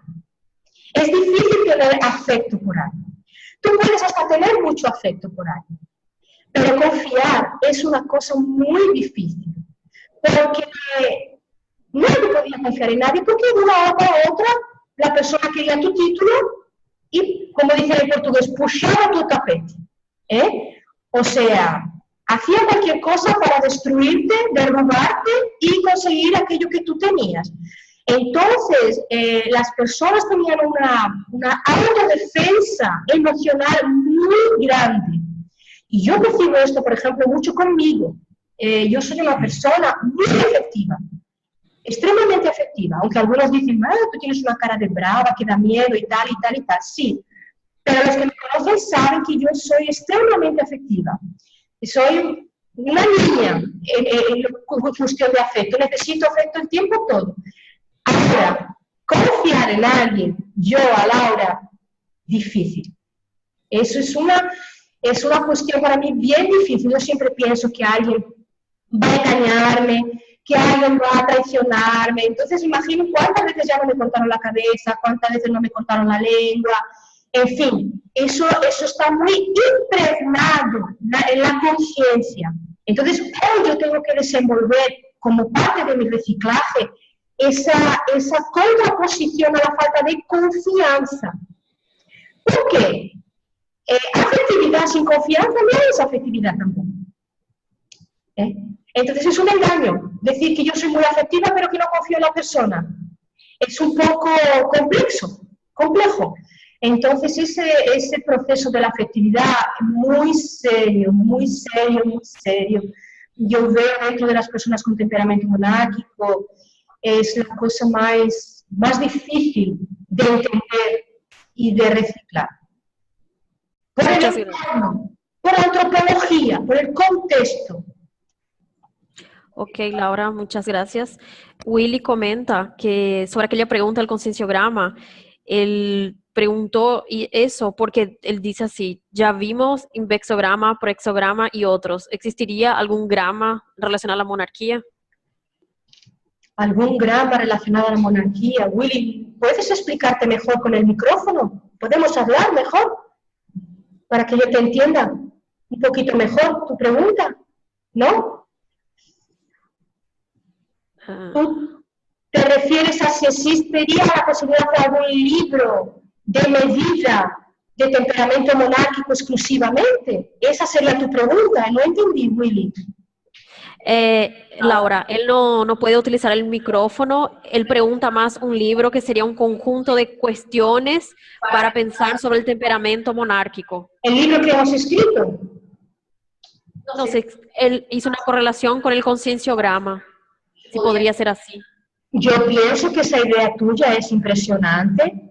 Es difícil tener afecto por algo. Tú puedes hasta tener mucho afecto por algo, pero confiar es una cosa muy difícil, porque nadie podía confiar en nadie, porque de una hora a otra la persona quería tu título y, como dicen en portugués, puxaba tu tapete. O sea, hacía cualquier cosa para destruirte, derrubarte y conseguir aquello que tú tenías. Entonces, las personas tenían una autodefensa emocional muy grande. Y yo percibo esto, por ejemplo, mucho conmigo. Yo soy una persona muy afectiva, extremadamente afectiva, aunque algunos dicen, tú tienes una cara de brava, que da miedo y tal, y tal, y tal. Sí, pero los que me conocen saben que yo soy extremadamente afectiva. Soy una niña en cuestión de afecto, necesito afecto el tiempo todo. Ahora, confiar en alguien, yo a Laura, difícil. Eso es una cuestión para mí bien difícil. Yo siempre pienso que alguien va a engañarme, que alguien va a traicionarme. Entonces imagino cuántas veces ya no me cortaron la cabeza, cuántas veces no me cortaron la lengua. En fin, eso está muy impregnado en la conciencia. Entonces hoy yo tengo que desenvolver como parte de mi reciclaje esa contraposición a la falta de confianza. ¿Por qué? Afectividad sin confianza no es afectividad tampoco. Entonces es un engaño decir que yo soy muy afectiva pero que no confío en la persona. Es un poco complejo. Entonces ese proceso de la afectividad muy serio, muy serio, muy serio. Yo veo dentro de las personas con temperamento monárquico, es la cosa más difícil de entender y de reciclar. Por el entorno, por la antropología, por el contexto. Ok, Laura, muchas gracias. Willy comenta que sobre aquella pregunta del concienciograma, él preguntó eso porque él dice así, ya vimos invexograma, proexograma y otros. ¿Existiría algún grama relacionado a la monarquía? ¿Algún grama relacionado a la monarquía? Willy, ¿puedes explicarte mejor con el micrófono? ¿Podemos hablar mejor? Para que yo te entienda un poquito mejor tu pregunta, ¿no? ¿Tú te refieres a si existiría la posibilidad de algún libro de medida de temperamento monárquico exclusivamente? Esa sería tu pregunta, no entendí, Willy. Laura, él no puede utilizar el micrófono, él pregunta más un libro que sería un conjunto de cuestiones para pensar sobre el temperamento monárquico. ¿El libro que hemos escrito? Entonces, él hizo una correlación con el concienciograma, si podría ser así. Yo pienso que esa idea tuya es impresionante,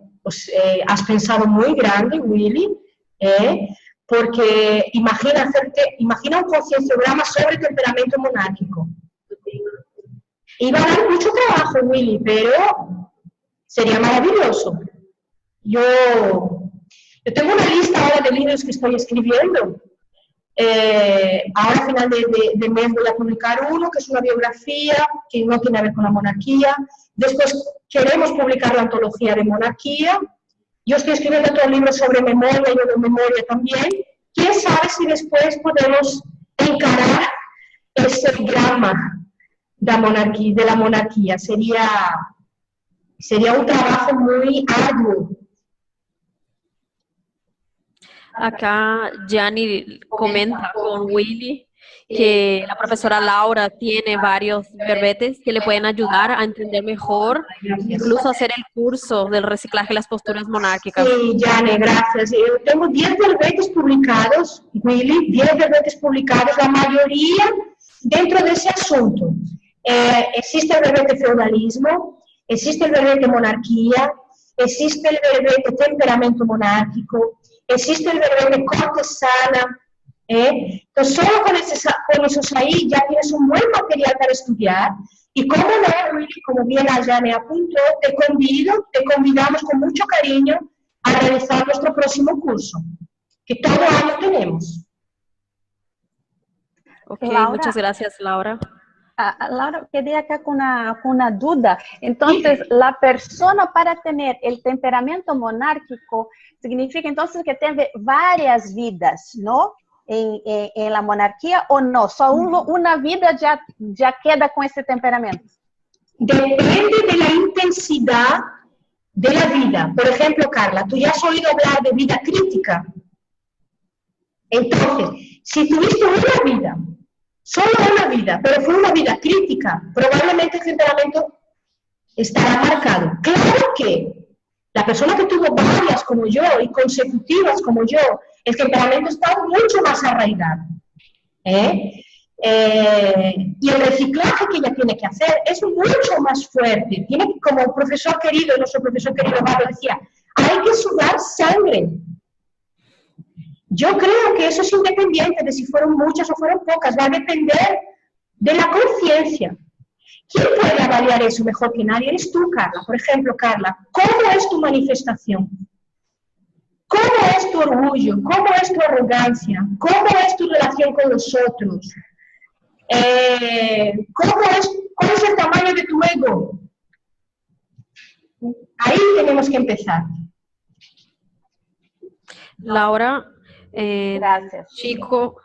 has pensado muy grande, Willy, porque imagina un concienciograma sobre temperamento monárquico. Iba a dar mucho trabajo, Willy, pero sería maravilloso. Yo tengo una lista ahora de libros que estoy escribiendo. Ahora a final de mes voy a publicar uno, que es una biografía que no tiene que ver con la monarquía. Después queremos publicar la antología de monarquía. Yo estoy escribiendo otro libro sobre memoria y de memoria también. ¿Quién sabe si después podemos encarar ese drama de la monarquía? Sería un trabajo muy arduo. Acá Gianni comenta con Willy que la profesora Laura tiene varios verbetes que le pueden ayudar a entender mejor, incluso hacer el curso del reciclaje de las posturas monárquicas. Sí, Gianni, gracias. Yo tengo 10 verbetes publicados, Willy, 10 verbetes publicados, la mayoría dentro de ese asunto. Existe el verbete feudalismo, existe el verbete monarquía, existe el verbete temperamento monárquico, existe el verbete cortesana. Entonces, solo con esos ahí ya tienes un buen material para estudiar. Y como no, Willy, como bien allá me apuntó, te convidamos con mucho cariño a realizar nuestro próximo curso, que todo año tenemos. Ok, Laura, muchas gracias, Laura. Laura, quedé acá con una duda. Entonces, la persona para tener el temperamento monárquico significa entonces que tiene varias vidas, ¿no? En la monarquía, o no, solo una vida ya queda con ese temperamento. Depende de la intensidad de la vida. Por ejemplo, Carla, tú ya has oído hablar de vida crítica. Entonces, si tuviste una vida, solo una vida, pero fue una vida crítica, probablemente el temperamento estará marcado. Claro que la persona que tuvo varias como yo y consecutivas como yo, el temperamento está mucho más arraigado. Y el reciclaje que ella tiene que hacer es mucho más fuerte. Tiene, como el profesor querido, nuestro profesor querido Pablo decía, hay que sudar sangre. Yo creo que eso es independiente de si fueron muchas o fueron pocas, va a depender de la conciencia. ¿Quién puede avaliar eso mejor que nadie? Eres tú, Carla. Por ejemplo, Carla, ¿cómo es tu manifestación? ¿Cómo es tu orgullo? ¿Cómo es tu arrogancia? ¿Cómo es tu relación con los otros? ¿Cuál es el tamaño de tu ego? Ahí tenemos que empezar. Laura, Gracias. Chico,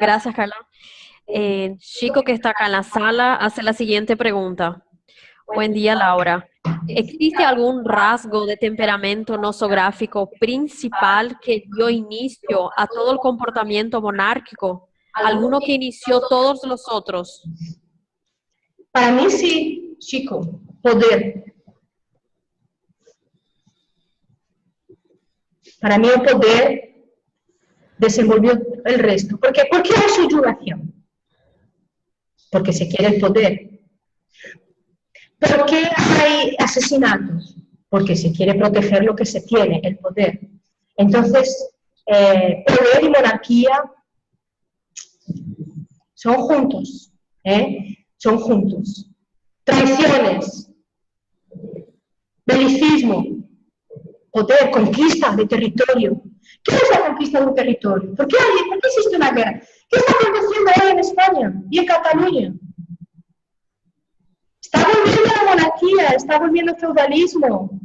gracias, Carla. Chico que está acá en la sala hace la siguiente pregunta. Buen día, Laura. ¿Existe algún rasgo de temperamento nosográfico principal que dio inicio a todo el comportamiento monárquico? ¿Alguno que inició todos los otros? Para mí sí, Chico, poder. Para mí el poder desenvolvió el resto. ¿Por qué hay subyugación? Porque se quiere el poder. ¿Por qué hay asesinatos? Porque se quiere proteger lo que se tiene, el poder. Entonces, poder y monarquía son juntos, son juntos. Traiciones, belicismo, poder, conquista de territorio. ¿Qué es la conquista de un territorio? ¿Por qué existe una guerra? ¿Qué está aconteciendo hoy en España y en Cataluña? Está volviendo la monarquía, está volviendo el feudalismo,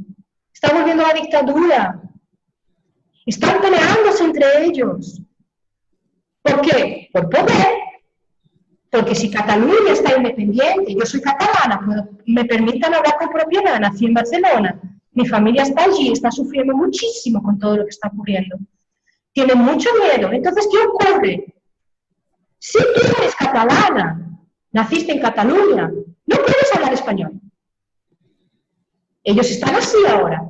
está volviendo la dictadura. Están peleándose entre ellos. ¿Por qué? Por poder. Porque si Cataluña está independiente, yo soy catalana, me permitan hablar con propiedad, nací en Barcelona, mi familia está allí, está sufriendo muchísimo con todo lo que está ocurriendo. Tiene mucho miedo. Entonces, ¿qué ocurre? Si tú eres catalana, naciste en Cataluña, no puedes hablar español. Ellos están así ahora,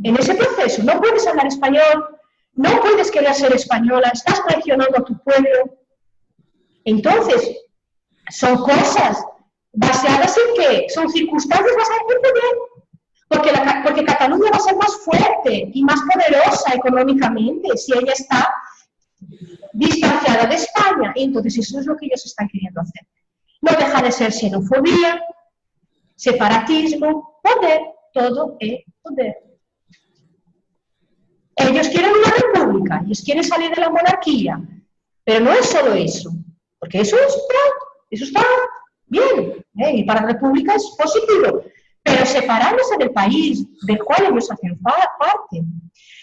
en ese proceso. No puedes hablar español, no puedes querer ser española, estás traicionando a tu pueblo. Entonces, son cosas basadas en qué? Son circunstancias basadas en poder. Porque Cataluña va a ser más fuerte y más poderosa económicamente si ella está distanciada de España. Y entonces eso es lo que ellos están queriendo hacer. No deja de ser xenofobia, separatismo, poder, todo es poder. Ellos quieren una república, ellos quieren salir de la monarquía, pero no es solo eso, porque eso está bien, y para la república es positivo, pero separándose del país del cual ellos hacen parte.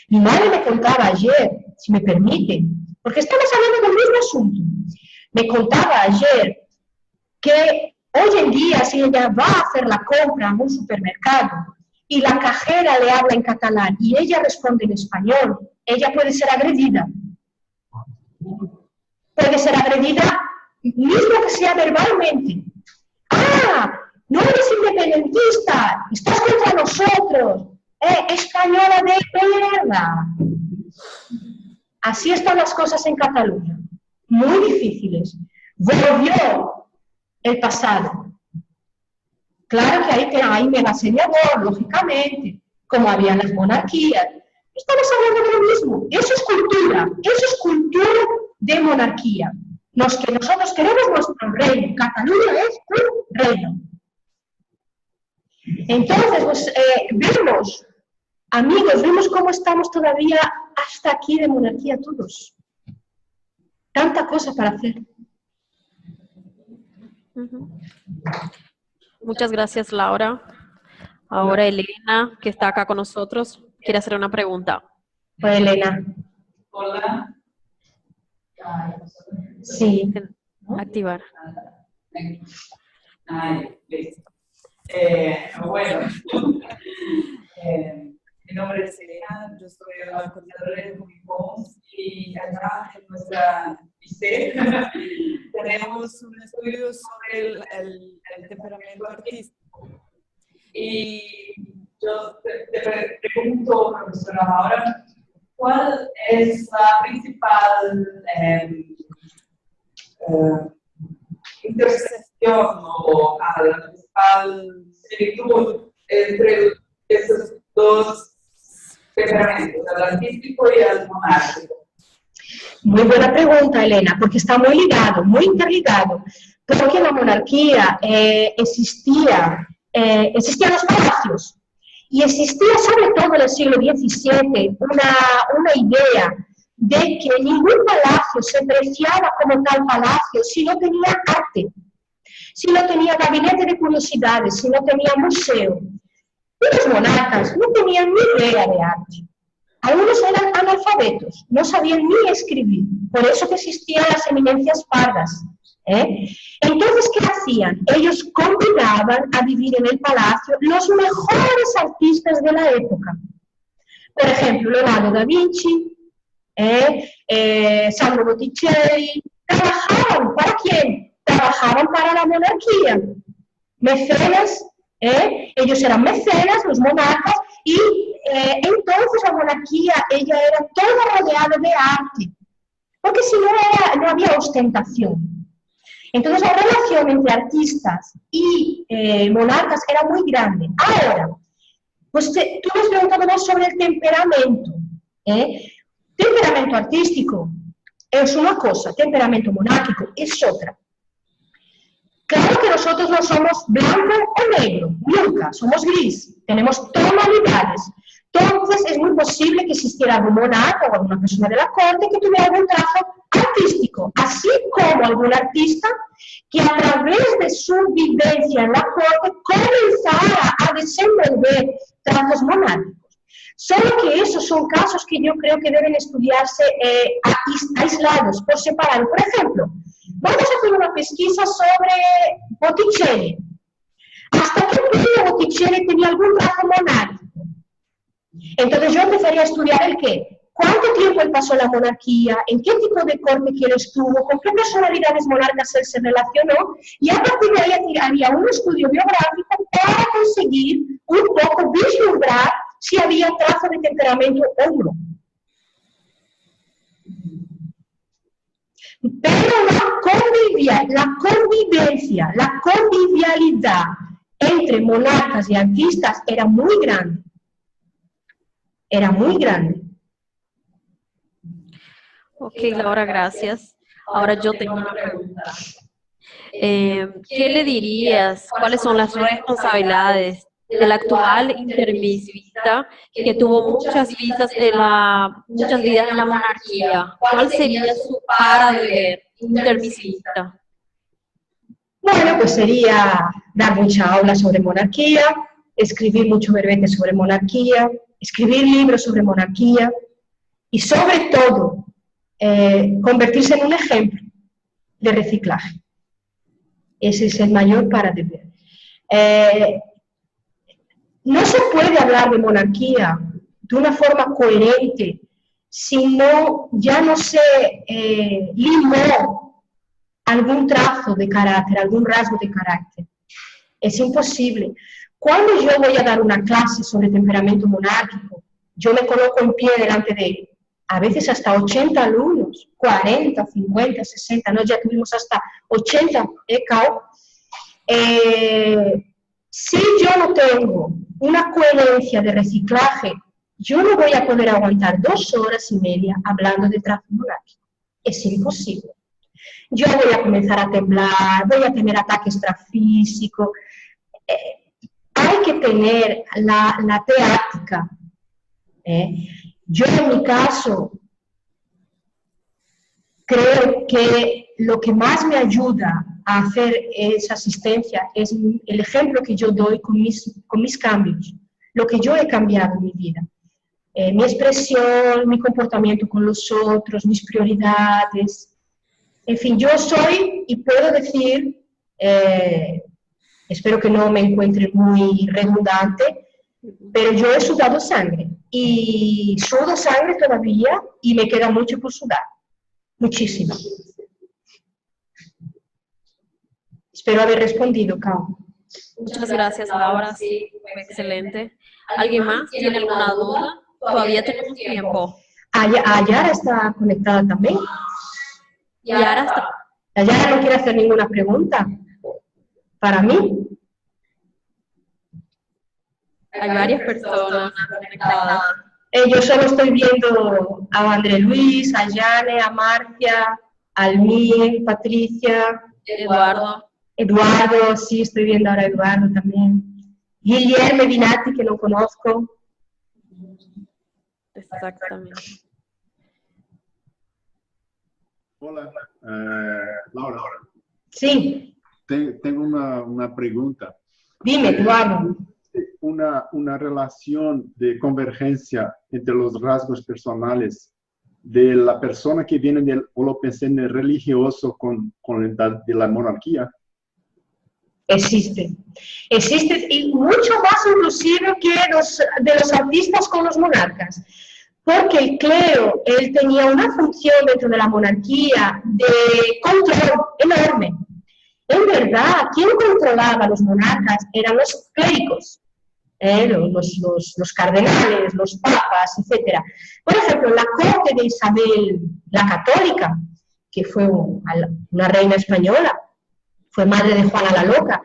Mi madre me contaba ayer, si me permiten, porque estamos hablando del mismo asunto, me contaba ayer que hoy en día, si ella va a hacer la compra en un supermercado y la cajera le habla en catalán y ella responde en español, ella puede ser agredida. Puede ser agredida, mismo que sea verbalmente. ¡Ah! No eres independentista, estás contra nosotros. Española de mierda. Así están las cosas en Cataluña. Muy difíciles. Volvió el pasado. Claro que hay megaseñador, lógicamente, como había las monarquías. Estamos hablando de lo mismo. Eso es cultura de monarquía. Que nosotros queremos nuestro reino. Cataluña es un reino. Entonces, pues, vemos cómo estamos todavía hasta aquí de monarquía todos. Tanta cosa para hacer. Muchas gracias, Laura. Ahora Elena, que está acá con nosotros, quiere hacer una pregunta. Hola, Elena. Hola. Sí. Activar. Listo. Bueno, mi nombre es Elena, yo soy la coordinadora de Comic-Cons y acá en nuestra IC tenemos un estudio sobre el temperamento artístico. Y yo te pregunto, profesora Laura, ¿cuál es la principal intersección o la principal similitud entre esos dos temperamentos, el artístico y el monárquico? Muy buena pregunta, Elena, porque está muy ligado, muy interligado. Porque en la monarquía existían los palacios y existía sobre todo en el siglo XVII una idea de que ningún palacio se apreciaba como tal palacio si no tenía arte, si no tenía gabinete de curiosidades, si no tenía museo. Y los monarcas no tenían ni idea de arte. Algunos eran analfabetos, no sabían ni escribir, por eso que existían las eminencias pardas. Entonces, ¿qué hacían? Ellos convidaban a vivir en el palacio los mejores artistas de la época. Por ejemplo, Leonardo da Vinci, Sandro Botticelli. ¿Trabajaban para quién? Trabajaban para la monarquía. Mecenas, ellos eran mecenas, los monarcas, y entonces la monarquía, ella era toda rodeada de arte, porque si no, no había ostentación. Entonces la relación entre artistas y monarcas era muy grande. Ahora, pues tú me has preguntado más sobre el temperamento. Temperamento artístico es una cosa, temperamento monárquico es otra. Claro que nosotros no somos blanco o negro, nunca, somos gris, tenemos tonalidades. Entonces es muy posible que existiera algún monarca o alguna persona de la corte que tuviera algún trazo artístico, así como algún artista que a través de su vivencia en la corte comenzara a desenvolver trazos monárquicos. Solo que esos son casos que yo creo que deben estudiarse aislados, por separado. Por ejemplo, vamos a hacer una pesquisa sobre Botticelli. ¿Hasta qué punto Botticelli tenía algún trazo monárquico? Entonces yo empezaría a estudiar el qué. ¿Cuánto tiempo él pasó en la monarquía? ¿En qué tipo de corte que él estuvo? ¿Con qué personalidades monarcas él se relacionó? Y a partir de ahí haría un estudio biográfico para conseguir un poco vislumbrar si había trazo de temperamento o no. Pero la convivialidad entre monarcas y artistas era muy grande. Era muy grande. Ok, Laura, gracias. Ahora yo tengo una pregunta. ¿Qué le dirías? ¿Cuáles son las responsabilidades del actual intervisista que tuvo muchas vidas en la monarquía? ¿Cuál sería su para de ver intervisista? Bueno, pues sería dar mucha aula sobre monarquía, escribir mucho verbete sobre monarquía, escribir libros sobre monarquía y sobre todo convertirse en un ejemplo de reciclaje. Ese es el mayor para de ver. No se puede hablar de monarquía de una forma coherente si ya no se limó algún trazo de carácter, algún rasgo de carácter. Es imposible. Cuando yo voy a dar una clase sobre temperamento monárquico, yo me coloco en pie delante de, a veces hasta 80 alumnos, 40, 50, 60, ¿no? Ya tuvimos hasta 80, Si yo no tengo una coherencia de reciclaje, yo no voy a poder aguantar 2 horas y media hablando de tráfico monárquico. Es imposible. Yo voy a comenzar a temblar, voy a tener ataques extrafísicos. Hay que tener la teática. Yo en mi caso creo que lo que más me ayuda a hacer esa asistencia es el ejemplo que yo doy con mis cambios, lo que yo he cambiado en mi vida. Mi expresión, mi comportamiento con los otros, mis prioridades. En fin, yo soy, y puedo decir, espero que no me encuentre muy redundante, pero yo he sudado sangre, y sudo sangre todavía, y me queda mucho por sudar, muchísimo. Espero haber respondido, Cao. Muchas gracias, Laura. Sí, fue excelente. ¿Alguien más tiene alguna duda? Todavía tenemos tiempo. Ayara está conectada también. Yara está. Ayara no quiere hacer ninguna pregunta. Para mí. Hay varias personas conectadas. Yo solo estoy viendo a André Luis, a Yane, a Marcia, a Almir, Patricia, Eduardo, sí, estoy viendo ahora a Eduardo también. Guillermo Binati, que no conozco. Exactamente. Hola, Laura. Sí. Tengo una pregunta. Dime, Eduardo. Una relación de convergencia entre los rasgos personales de la persona que viene del holopensene religioso con el de la monarquía. Existe, y mucho más inclusive que de los artistas con los monarcas, porque el clero, él tenía una función dentro de la monarquía de control enorme. En verdad, quien controlaba a los monarcas eran los clérigos, los cardenales, los papas, etc. Por ejemplo, la corte de Isabel la Católica, que fue una reina española, fue madre de Juana la Loca,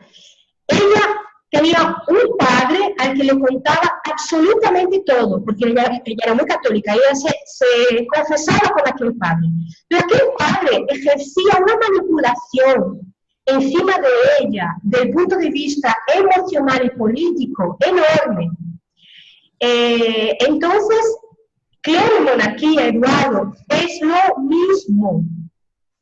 ella tenía un padre al que le contaba absolutamente todo, porque ella era muy católica, ella se confesaba con aquel padre. Pero aquel padre ejercía una manipulación encima de ella, desde el punto de vista emocional y político, enorme. Entonces, clero y monarquía, Eduardo, es lo mismo.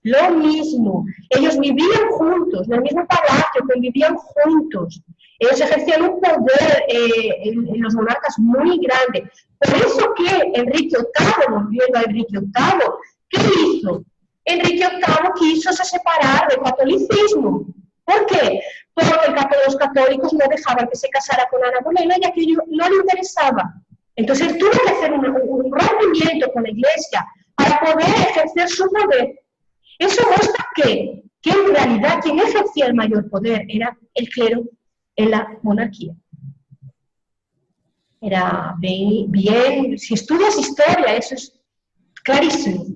Lo mismo. Ellos vivían juntos, en el mismo palacio, convivían juntos. Ellos ejercían un poder en los monarcas muy grande. Por eso que Enrique VIII, volviendo a Enrique VIII, ¿qué hizo? Enrique VIII quiso separar del catolicismo. ¿Por qué? Porque los católicos no dejaban que se casara con Ana Bolena, ya que no le interesaba. Entonces tuvo que hacer un rompimiento con la Iglesia para poder ejercer su poder. Eso muestra que en realidad quien ejercía el mayor poder era el clero en la monarquía. Era bien, si estudias historia, eso es clarísimo,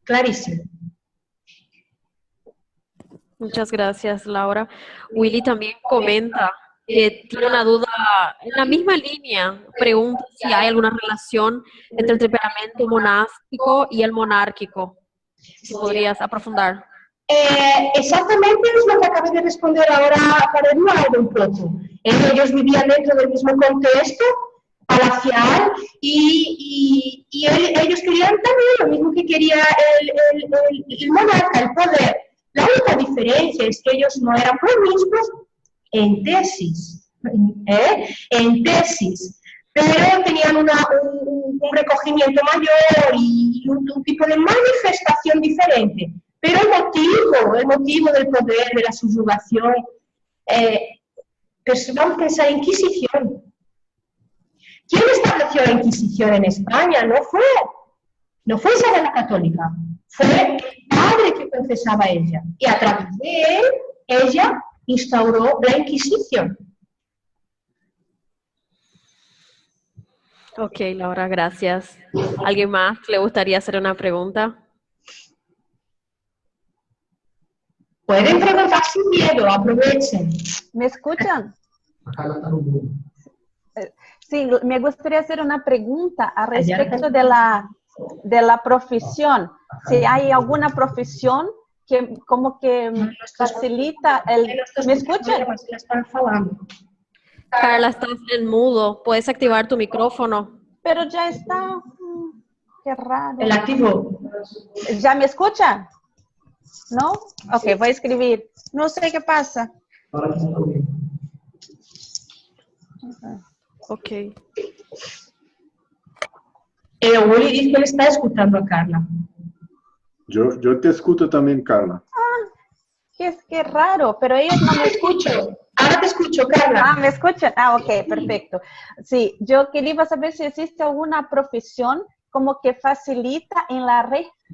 clarísimo. Muchas gracias, Laura. Willy también comenta que tiene una duda en la misma línea. Pregunta si hay alguna relación entre el temperamento monástico y el monárquico. Si podrías aprofundar. Exactamente es lo que acabé de responder ahora para Eduardo un poco. Ellos vivían dentro del mismo contexto palacial y ellos querían también lo mismo que quería el monarca, el poder. La única diferencia es que ellos no eran promiscuos en tesis, pero tenían un recogimiento mayor y un tipo de manifestación diferente. Pero el motivo del poder, de la subyugación, vamos a pensar en Inquisición. ¿Quién estableció la Inquisición en España? No fue Isabel la Católica, fue el padre que confesaba ella. Y a través de él, ella instauró la Inquisición. Ok, Laura, gracias. ¿Alguien más le gustaría hacer una pregunta? Pueden preguntar sin miedo, aprovechen. ¿Me escuchan? Sí, me gustaría hacer una pregunta al respecto de la profesión. Si hay alguna profesión que como que facilita el... ¿Me escuchan? Carla, estás en mudo. Puedes activar tu micrófono. Pero ya está... Qué raro. El activo. ¿Ya me escuchan? ¿No? Ok, voy a escribir. No sé qué pasa. Ok. Willy dice que le está escuchando a Carla. Yo te escucho también, Carla. Qué raro, pero ellos no me escuchan. Ahora te escucho, Carla. Ah, ¿me escuchan? Ah, ok, perfecto. Sí, yo quería saber si existe alguna profesión como que facilita en la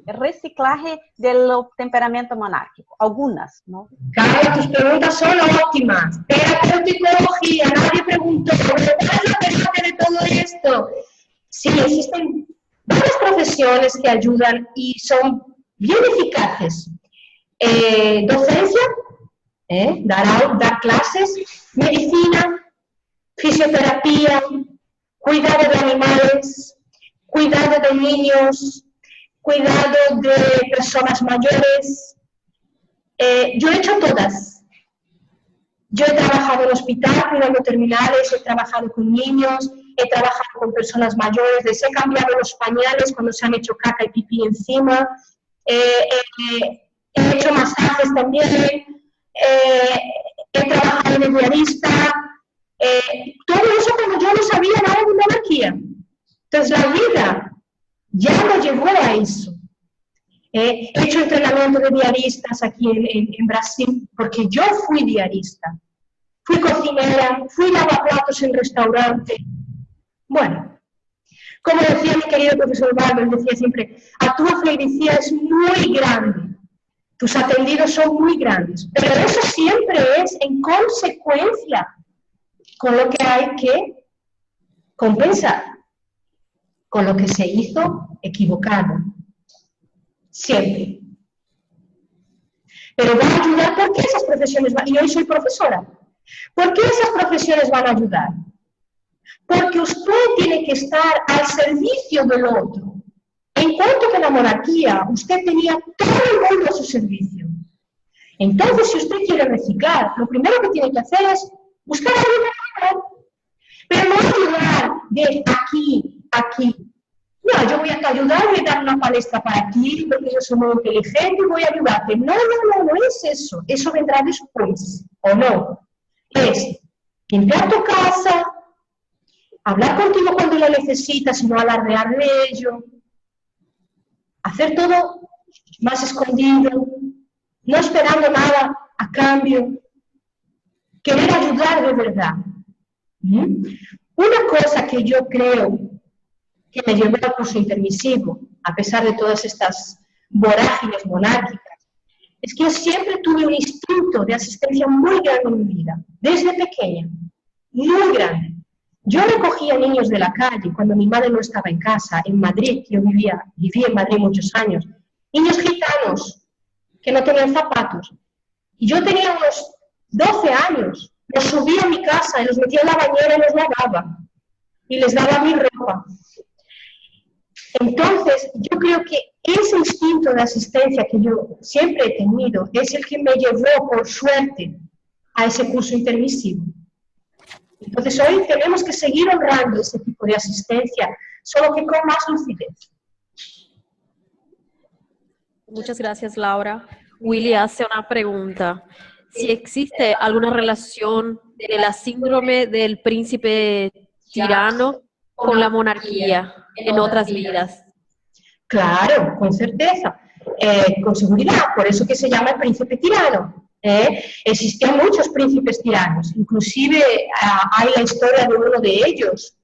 reciclaje del temperamento monárquico. Algunas, ¿no? Carla, tus preguntas son óptimas. Terapeutica, nadie preguntó, ¿cuál es la verdad de todo esto? Sí, existen varias profesiones que ayudan y son bien eficaces. Docencia, dar clases, medicina, fisioterapia, cuidado de animales, cuidado de niños, cuidado de personas mayores. Yo he hecho todas. Yo he trabajado en hospital cuidando terminales, he trabajado con niños, he trabajado con personas mayores, les he cambiado los pañales cuando se han hecho caca y pipí encima, he hecho masajes también, he trabajado de diarista, todo eso cuando yo no sabía nada de monarquía. Entonces la vida ya me llevó a eso. He hecho entrenamiento de diaristas aquí en Brasil, porque yo fui diarista. Fui cocinera, fui lavaplatos en restaurante. Bueno, como decía mi querido profesor Barber, decía siempre, a tu fleiricia es muy grande, tus atendidos son muy grandes, pero eso siempre es en consecuencia con lo que hay que compensar, con lo que se hizo equivocado. Siempre. Pero van a ayudar, ¿por qué esas profesiones van? Y hoy soy profesora. ¿Por qué esas profesiones van a ayudar? Porque usted tiene que estar al servicio del otro. En cuanto que en la monarquía usted tenía todo el mundo a su servicio. Entonces, si usted quiere reciclar, lo primero que tiene que hacer es buscar ayuda. Pero no ayudar de aquí. No, yo voy a ayudar, voy a dar una palestra para ti, porque yo soy muy inteligente y voy a ayudarte. No es eso. Eso vendrá después, ¿o no? Es limpiar tu casa, hablar contigo cuando lo necesitas y no alardear de ello, hacer todo más escondido, no esperando nada a cambio, querer ayudar de verdad. Una cosa que yo creo que me llevó al curso intermisivo, a pesar de todas estas vorágines monárquicas, es que yo siempre tuve un instinto de asistencia muy grande en mi vida, desde pequeña, muy grande. Yo recogía niños de la calle cuando mi madre no estaba en casa, en Madrid, yo vivía en Madrid muchos años, niños gitanos que no tenían zapatos. Y yo tenía unos 12 años, los subía a mi casa y los metía en la bañera y los lavaba. Y les daba mi ropa. Entonces, yo creo que ese instinto de asistencia que yo siempre he tenido es el que me llevó, por suerte, a ese curso intermisivo. Entonces, hoy tenemos que seguir honrando ese tipo de asistencia, solo que con más lucidez. Muchas gracias, Laura. Willy hace una pregunta. Si existe alguna relación de la síndrome del príncipe tirano con la monarquía en otras vidas. Claro, con certeza, con seguridad, por eso que se llama el príncipe tirano. Existían muchos príncipes tiranos, inclusive hay la historia de uno de ellos,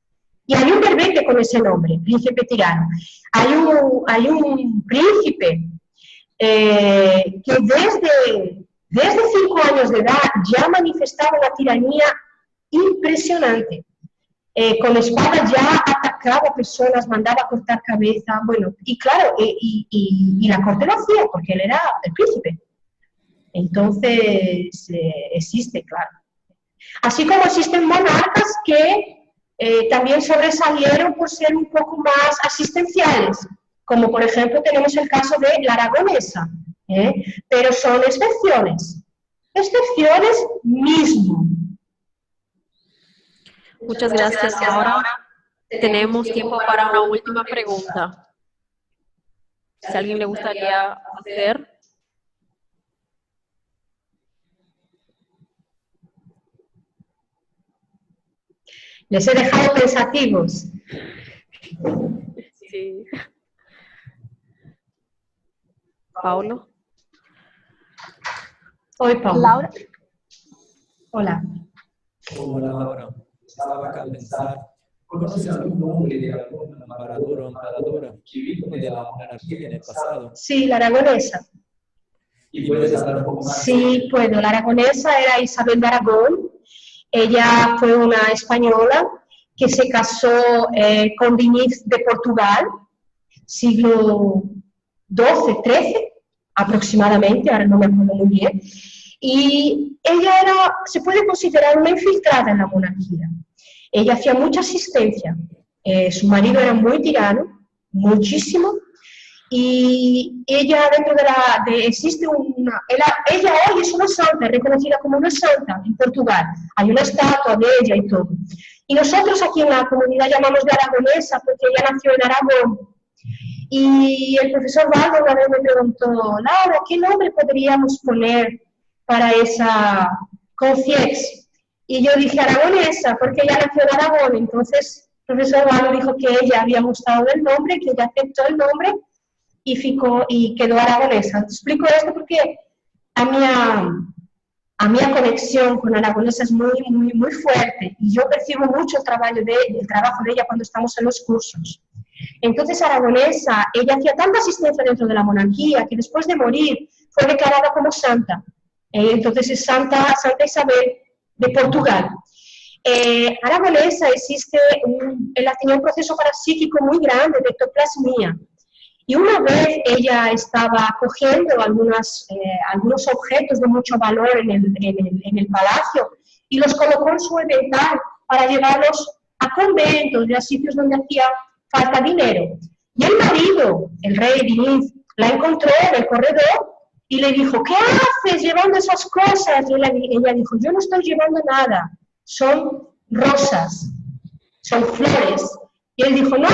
y hay un verbete con ese nombre, príncipe tirano. Hay un príncipe que desde 5 años de edad ya manifestaba una tiranía impresionante. Con espada ya atacaba a personas, mandaba cortar cabeza, bueno, y claro, y la corte lo hacía porque él era el príncipe. Entonces, existe, claro. Así como existen monarcas que también sobresalieron por ser un poco más asistenciales, como por ejemplo tenemos el caso de la aragonesa, pero son excepciones mismo. Muchas gracias. Ahora tenemos tiempo para una última pregunta. Si a alguien le gustaría hacer. Les he dejado pensativos. Sí. Paulo. Hoy, Paulo. Laura. Hola. Hola, Laura. Estaba acá a pensar, ¿conoces algún nombre de algún emperador o emperadora que vino de la monarquía en el pasado? Sí, la aragonesa. ¿Y puedes dar un poco más? Sí, puedo. La aragonesa era Isabel de Aragón. Ella fue una española que se casó con Diniz de Portugal, siglo XII, XIII aproximadamente, ahora no me acuerdo muy bien. Y ella se puede considerar una infiltrada en la monarquía. Ella hacía mucha asistencia. Su marido era muy tirano, muchísimo. Y ella dentro ella hoy es una santa, reconocida como una santa en Portugal. Hay una estatua de ella y todo. Y nosotros aquí en la comunidad llamamos de aragonesa porque ella nació en Aragón. Y el profesor Valdo una vez me preguntó, Laura, ¿qué nombre podríamos poner para esa conciex? Y yo dije aragonesa porque ella nació en Aragón. Entonces el profesor Valdo dijo que ella había gustado del nombre, que ella aceptó el nombre y quedó aragonesa. Explico esto porque a mi conexión con aragonesa es muy, muy, muy fuerte y yo percibo mucho el trabajo de ella cuando estamos en los cursos. Entonces, aragonesa, ella hacía tanta asistencia dentro de la monarquía que después de morir fue declarada como santa. Entonces es Santa Isabel de Portugal. Aragonesa ella tenía un proceso parapsíquico muy grande de ectoplasmia. Y una vez ella estaba cogiendo algunos objetos de mucho valor en el palacio y los colocó en su avental para llevarlos a conventos y a sitios donde hacía falta dinero. Y el marido, el rey Diniz, la encontró en el corredor y le dijo, ¿qué haces llevando esas cosas? Y ella dijo, yo no estoy llevando nada, son rosas, son flores. Y él dijo, no,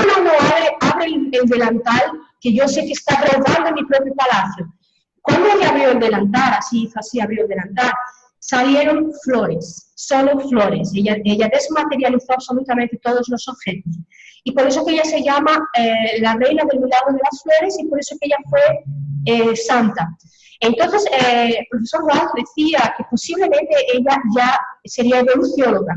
abre el delantal, que yo sé que está robando en mi propio palacio. Cuando ella abrió el delantal, así abrió el delantal, salieron flores, solo flores. Ella desmaterializó absolutamente todos los objetos. Y por eso que ella se llama la reina del milagro de las flores y por eso que ella fue santa. Entonces, el profesor Walsh decía que posiblemente ella ya sería evolucióloga.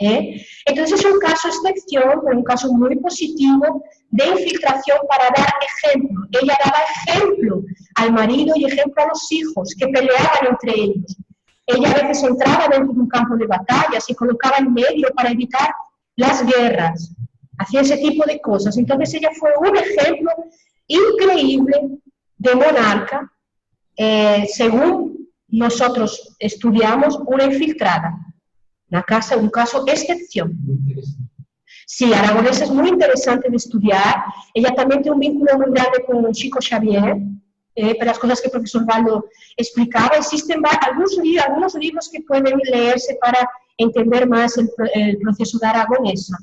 Entonces es un caso excepción, pero un caso muy positivo de infiltración para dar ejemplo. Ella daba ejemplo al marido y ejemplo a los hijos que peleaban entre ellos. Ella a veces entraba dentro de un campo de batalla, se colocaba en medio para evitar las guerras, hacía ese tipo de cosas. Entonces ella fue un ejemplo increíble de monarca, según nosotros estudiamos, una infiltrada. Un caso excepción. Sí, aragonesa es muy interesante de estudiar. Ella también tiene un vínculo muy grande con Chico Xavier, para las cosas que el profesor Valdo explicaba. Existen algunos libros que pueden leerse para entender más el proceso de aragonesa.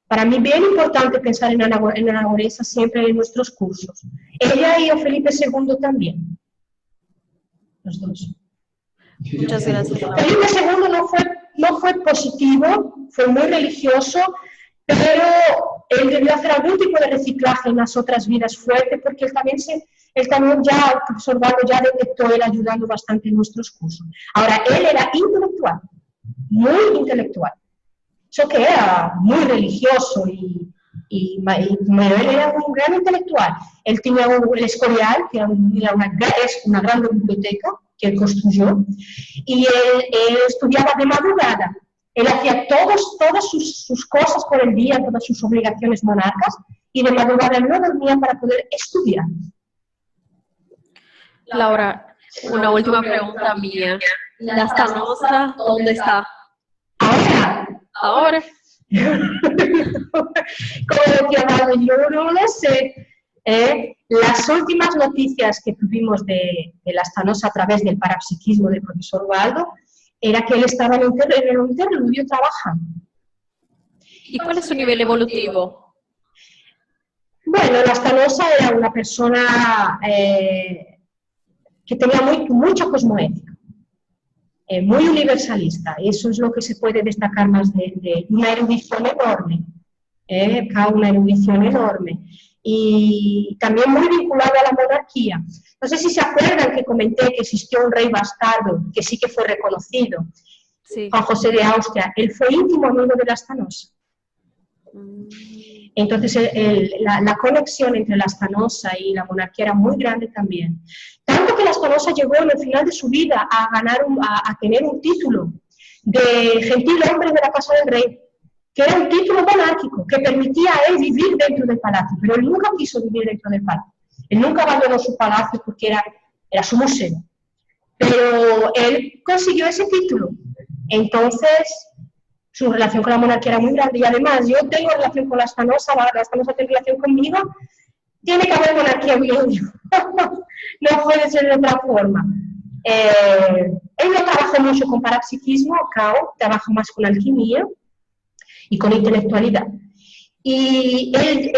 Para mí, bien importante pensar en aragonesa siempre en nuestros cursos. Ella y Felipe II también. Los dos. Muchas gracias. Felipe II no fue positivo, fue muy religioso, pero él debió hacer algún tipo de reciclaje en las otras vidas fuerte, porque él también el profesor Valdo ya detectó él ayudando bastante en nuestros cursos. Ahora, él era intelectual, muy intelectual. Eso que era muy religioso pero él era un gran intelectual. Él tenía el Escorial, que es una gran biblioteca que él construyó, y él estudiaba de madrugada. Él hacía todas sus cosas por el día, todas sus obligaciones monarcas, y de madrugada él no dormía para poder estudiar. Laura, una última pregunta mía. La Stanosa, ¿dónde está? Ahora, Ahora. como llamado, yo no lo sé. Las últimas noticias que tuvimos de la Stanosa a través del parapsiquismo del profesor Waldo era que él estaba en un interludio trabajando. ¿Y cuál es su nivel evolutivo? Bueno, la Stanosa era una persona que tenía mucha cosmoética, muy universalista. Eso es lo que se puede destacar más de una erudición enorme, una erudición enorme. Y también muy vinculado a la monarquía. No sé si se acuerdan que comenté que existió un rey bastardo, que sí que fue reconocido, Sí. Juan José de Austria. Él fue íntimo amigo de la Stanosa. Entonces la conexión entre la Stanosa y la monarquía era muy grande también. Tanto que la Stanosa llegó en el final de su vida a tener un título de gentil hombre de la casa del rey, que era un título monárquico que permitía a él vivir dentro del palacio, pero él nunca quiso vivir dentro del palacio. Él nunca abandonó su palacio porque era su museo. Pero él consiguió ese título. Entonces, su relación con la monarquía era muy grande y además yo tengo relación con la Stanosa, la Stanosa tiene relación conmigo, tiene que haber monarquía en medio. No puede ser de otra forma. Él no trabajó mucho con parapsiquismo, Cao, trabajó más con alquimia y con intelectualidad. Y él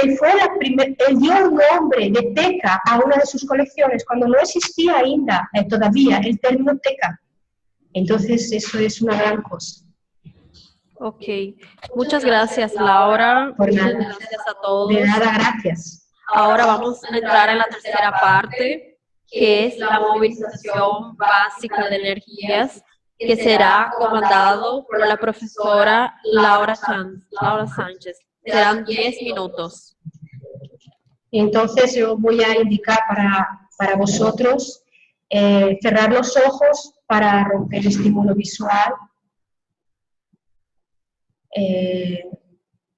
dio un nombre de teca a una de sus colecciones cuando no existía ainda todavía el término teca. Entonces eso es una gran cosa. Ok, muchas gracias, Laura. Por nada. Muchas gracias a todos. De nada, gracias. Ahora vamos a entrar en la tercera parte, que es la movilización básica de energías, que será comandado por la profesora Laura Sánchez. Serán 10 minutos. Entonces yo voy a indicar para vosotros cerrar los ojos para romper el estímulo visual,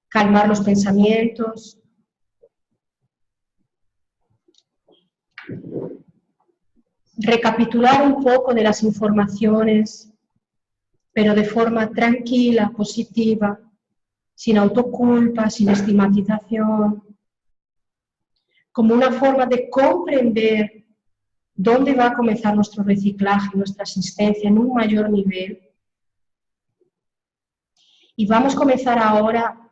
calmar los pensamientos, recapitular un poco de las informaciones, pero de forma tranquila, positiva, sin autoculpa, sin estigmatización, como una forma de comprender dónde va a comenzar nuestro reciclaje, nuestra asistencia en un mayor nivel. Y vamos a comenzar ahora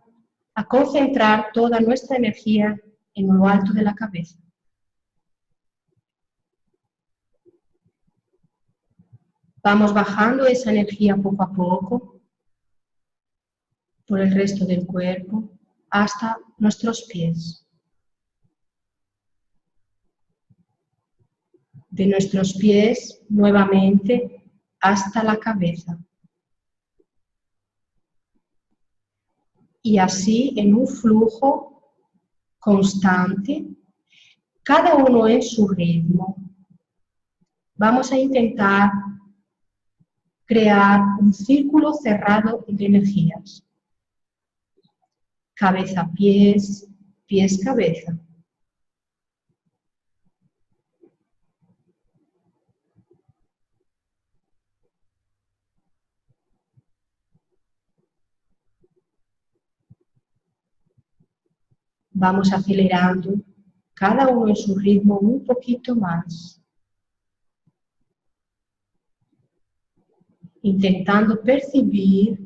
a concentrar toda nuestra energía en lo alto de la cabeza. Vamos bajando esa energía poco a poco por el resto del cuerpo hasta nuestros pies. De nuestros pies nuevamente hasta la cabeza. Y así en un flujo constante, cada uno en su ritmo. Vamos a intentar crear un círculo cerrado de energías. Cabeza-pies, pies-cabeza. Vamos acelerando cada uno en su ritmo un poquito más, intentando percibir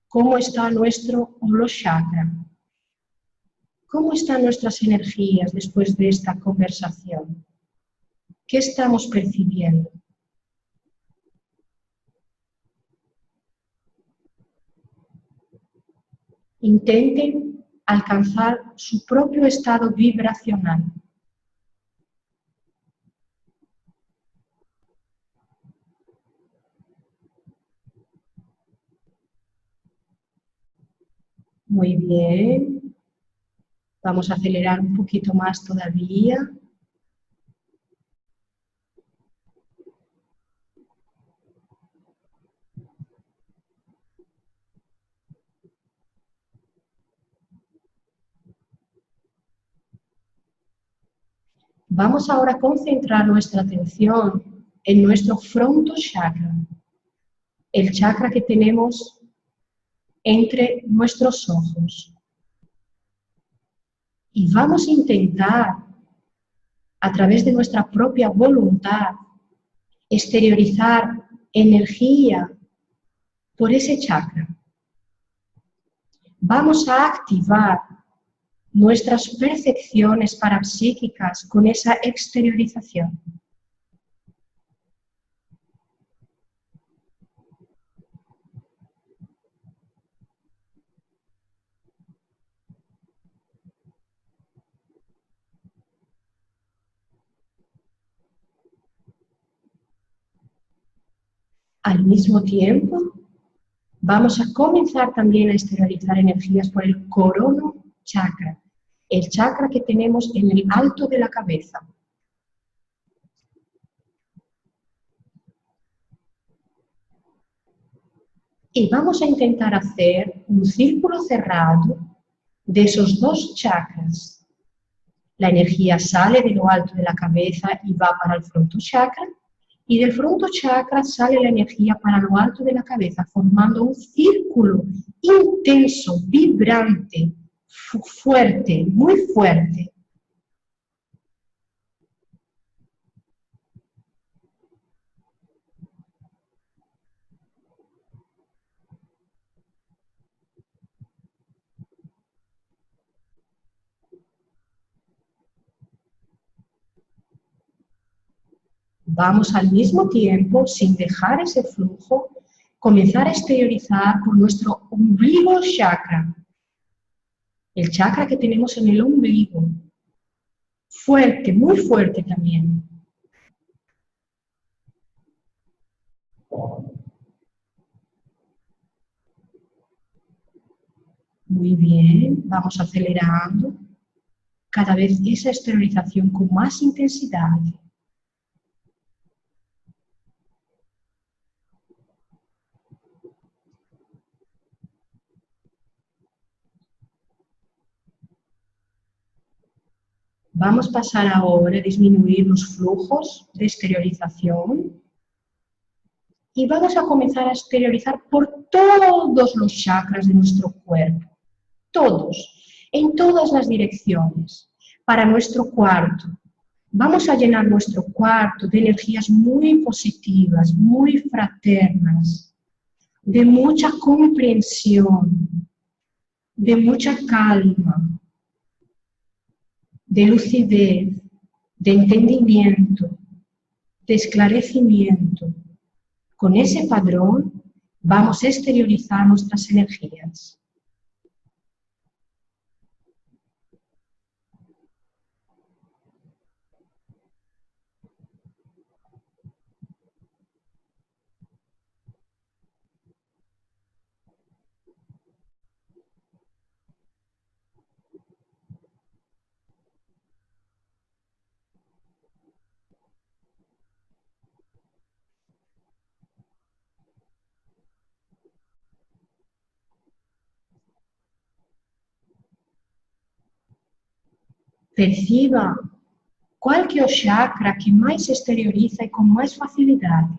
cómo está nuestro holochakra, cómo están nuestras energías después de esta conversación, qué estamos percibiendo. Intenten alcanzar su propio estado vibracional. Muy bien. Vamos a acelerar un poquito más todavía. Vamos ahora a concentrar nuestra atención en nuestro fronto chakra, el chakra que tenemos entre nuestros ojos. Y vamos a intentar, a través de nuestra propia voluntad, exteriorizar energía por ese chakra. Vamos a activar nuestras percepciones parapsíquicas con esa exteriorización. Al mismo tiempo, vamos a comenzar también a exteriorizar energías por el corono chakra, el chakra que tenemos en el alto de la cabeza. Y vamos a intentar hacer un círculo cerrado de esos dos chakras. La energía sale de lo alto de la cabeza y va para el fronto chakra, y del fronto chakra sale la energía para lo alto de la cabeza, formando un círculo intenso, vibrante, fuerte, muy fuerte. Vamos al mismo tiempo, sin dejar ese flujo, comenzar a exteriorizar por nuestro ombligo chakra, el chakra que tenemos en el ombligo, fuerte, muy fuerte también. Muy bien, vamos acelerando cada vez esa exteriorización con más intensidad. Vamos a pasar ahora a disminuir los flujos de exteriorización y vamos a comenzar a exteriorizar por todos los chakras de nuestro cuerpo, todos, en todas las direcciones, para nuestro cuarto. Vamos a llenar nuestro cuarto de energías muy positivas, muy fraternas, de mucha comprensión, de mucha calma, de lucidez, de entendimiento, de esclarecimiento. Con ese padrón vamos a exteriorizar nuestras energías. Perciba qual que é o chakra que mais se exterioriza e com mais facilidade.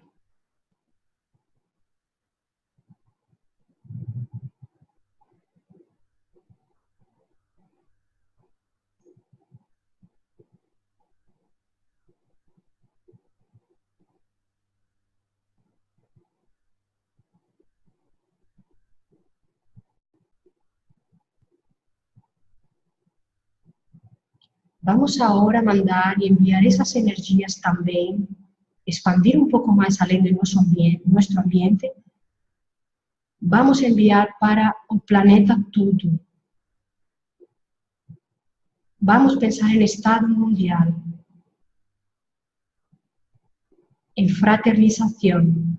Vamos ahora a mandar e enviar essas energias também, expandir um pouco mais além de nosso ambiente. Vamos a enviar para o planeta todo. Vamos a pensar em estado mundial, em fraternização.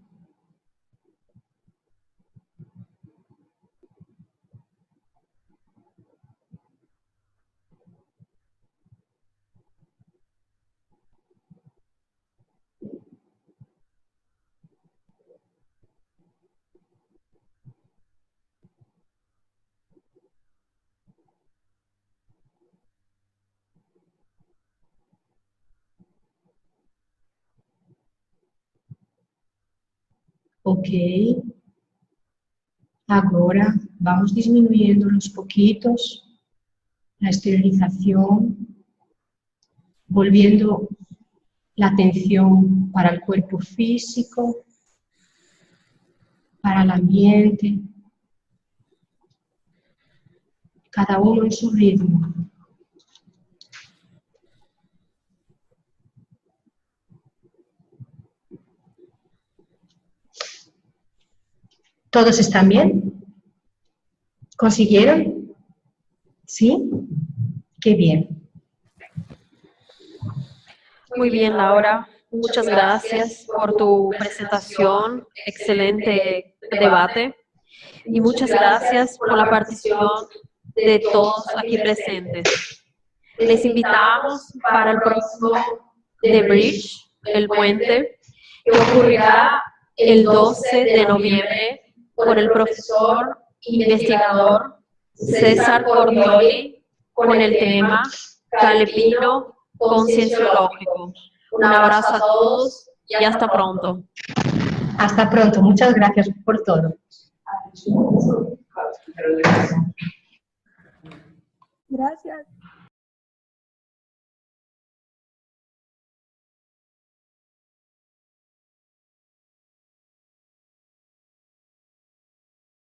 Ok. Agora vamos disminuyendo aos poquitos la exteriorización, volviendo la atención para el cuerpo físico, para el ambiente, cada uno en su ritmo. ¿Todos están bien? ¿Consiguieron? ¿Sí? Qué bien. Muy bien, Laura. Muchas gracias por tu presentación, excelente debate y muchas gracias por la participación de todos aquí presentes. Les invitamos para el próximo The Bridge, el puente, que ocurrirá el 12 de noviembre con el profesor investigador César Cordioli con el tema Calepino Concienciológico. Un abrazo a todos y hasta pronto. Hasta pronto. Muchas gracias por todo. Gracias.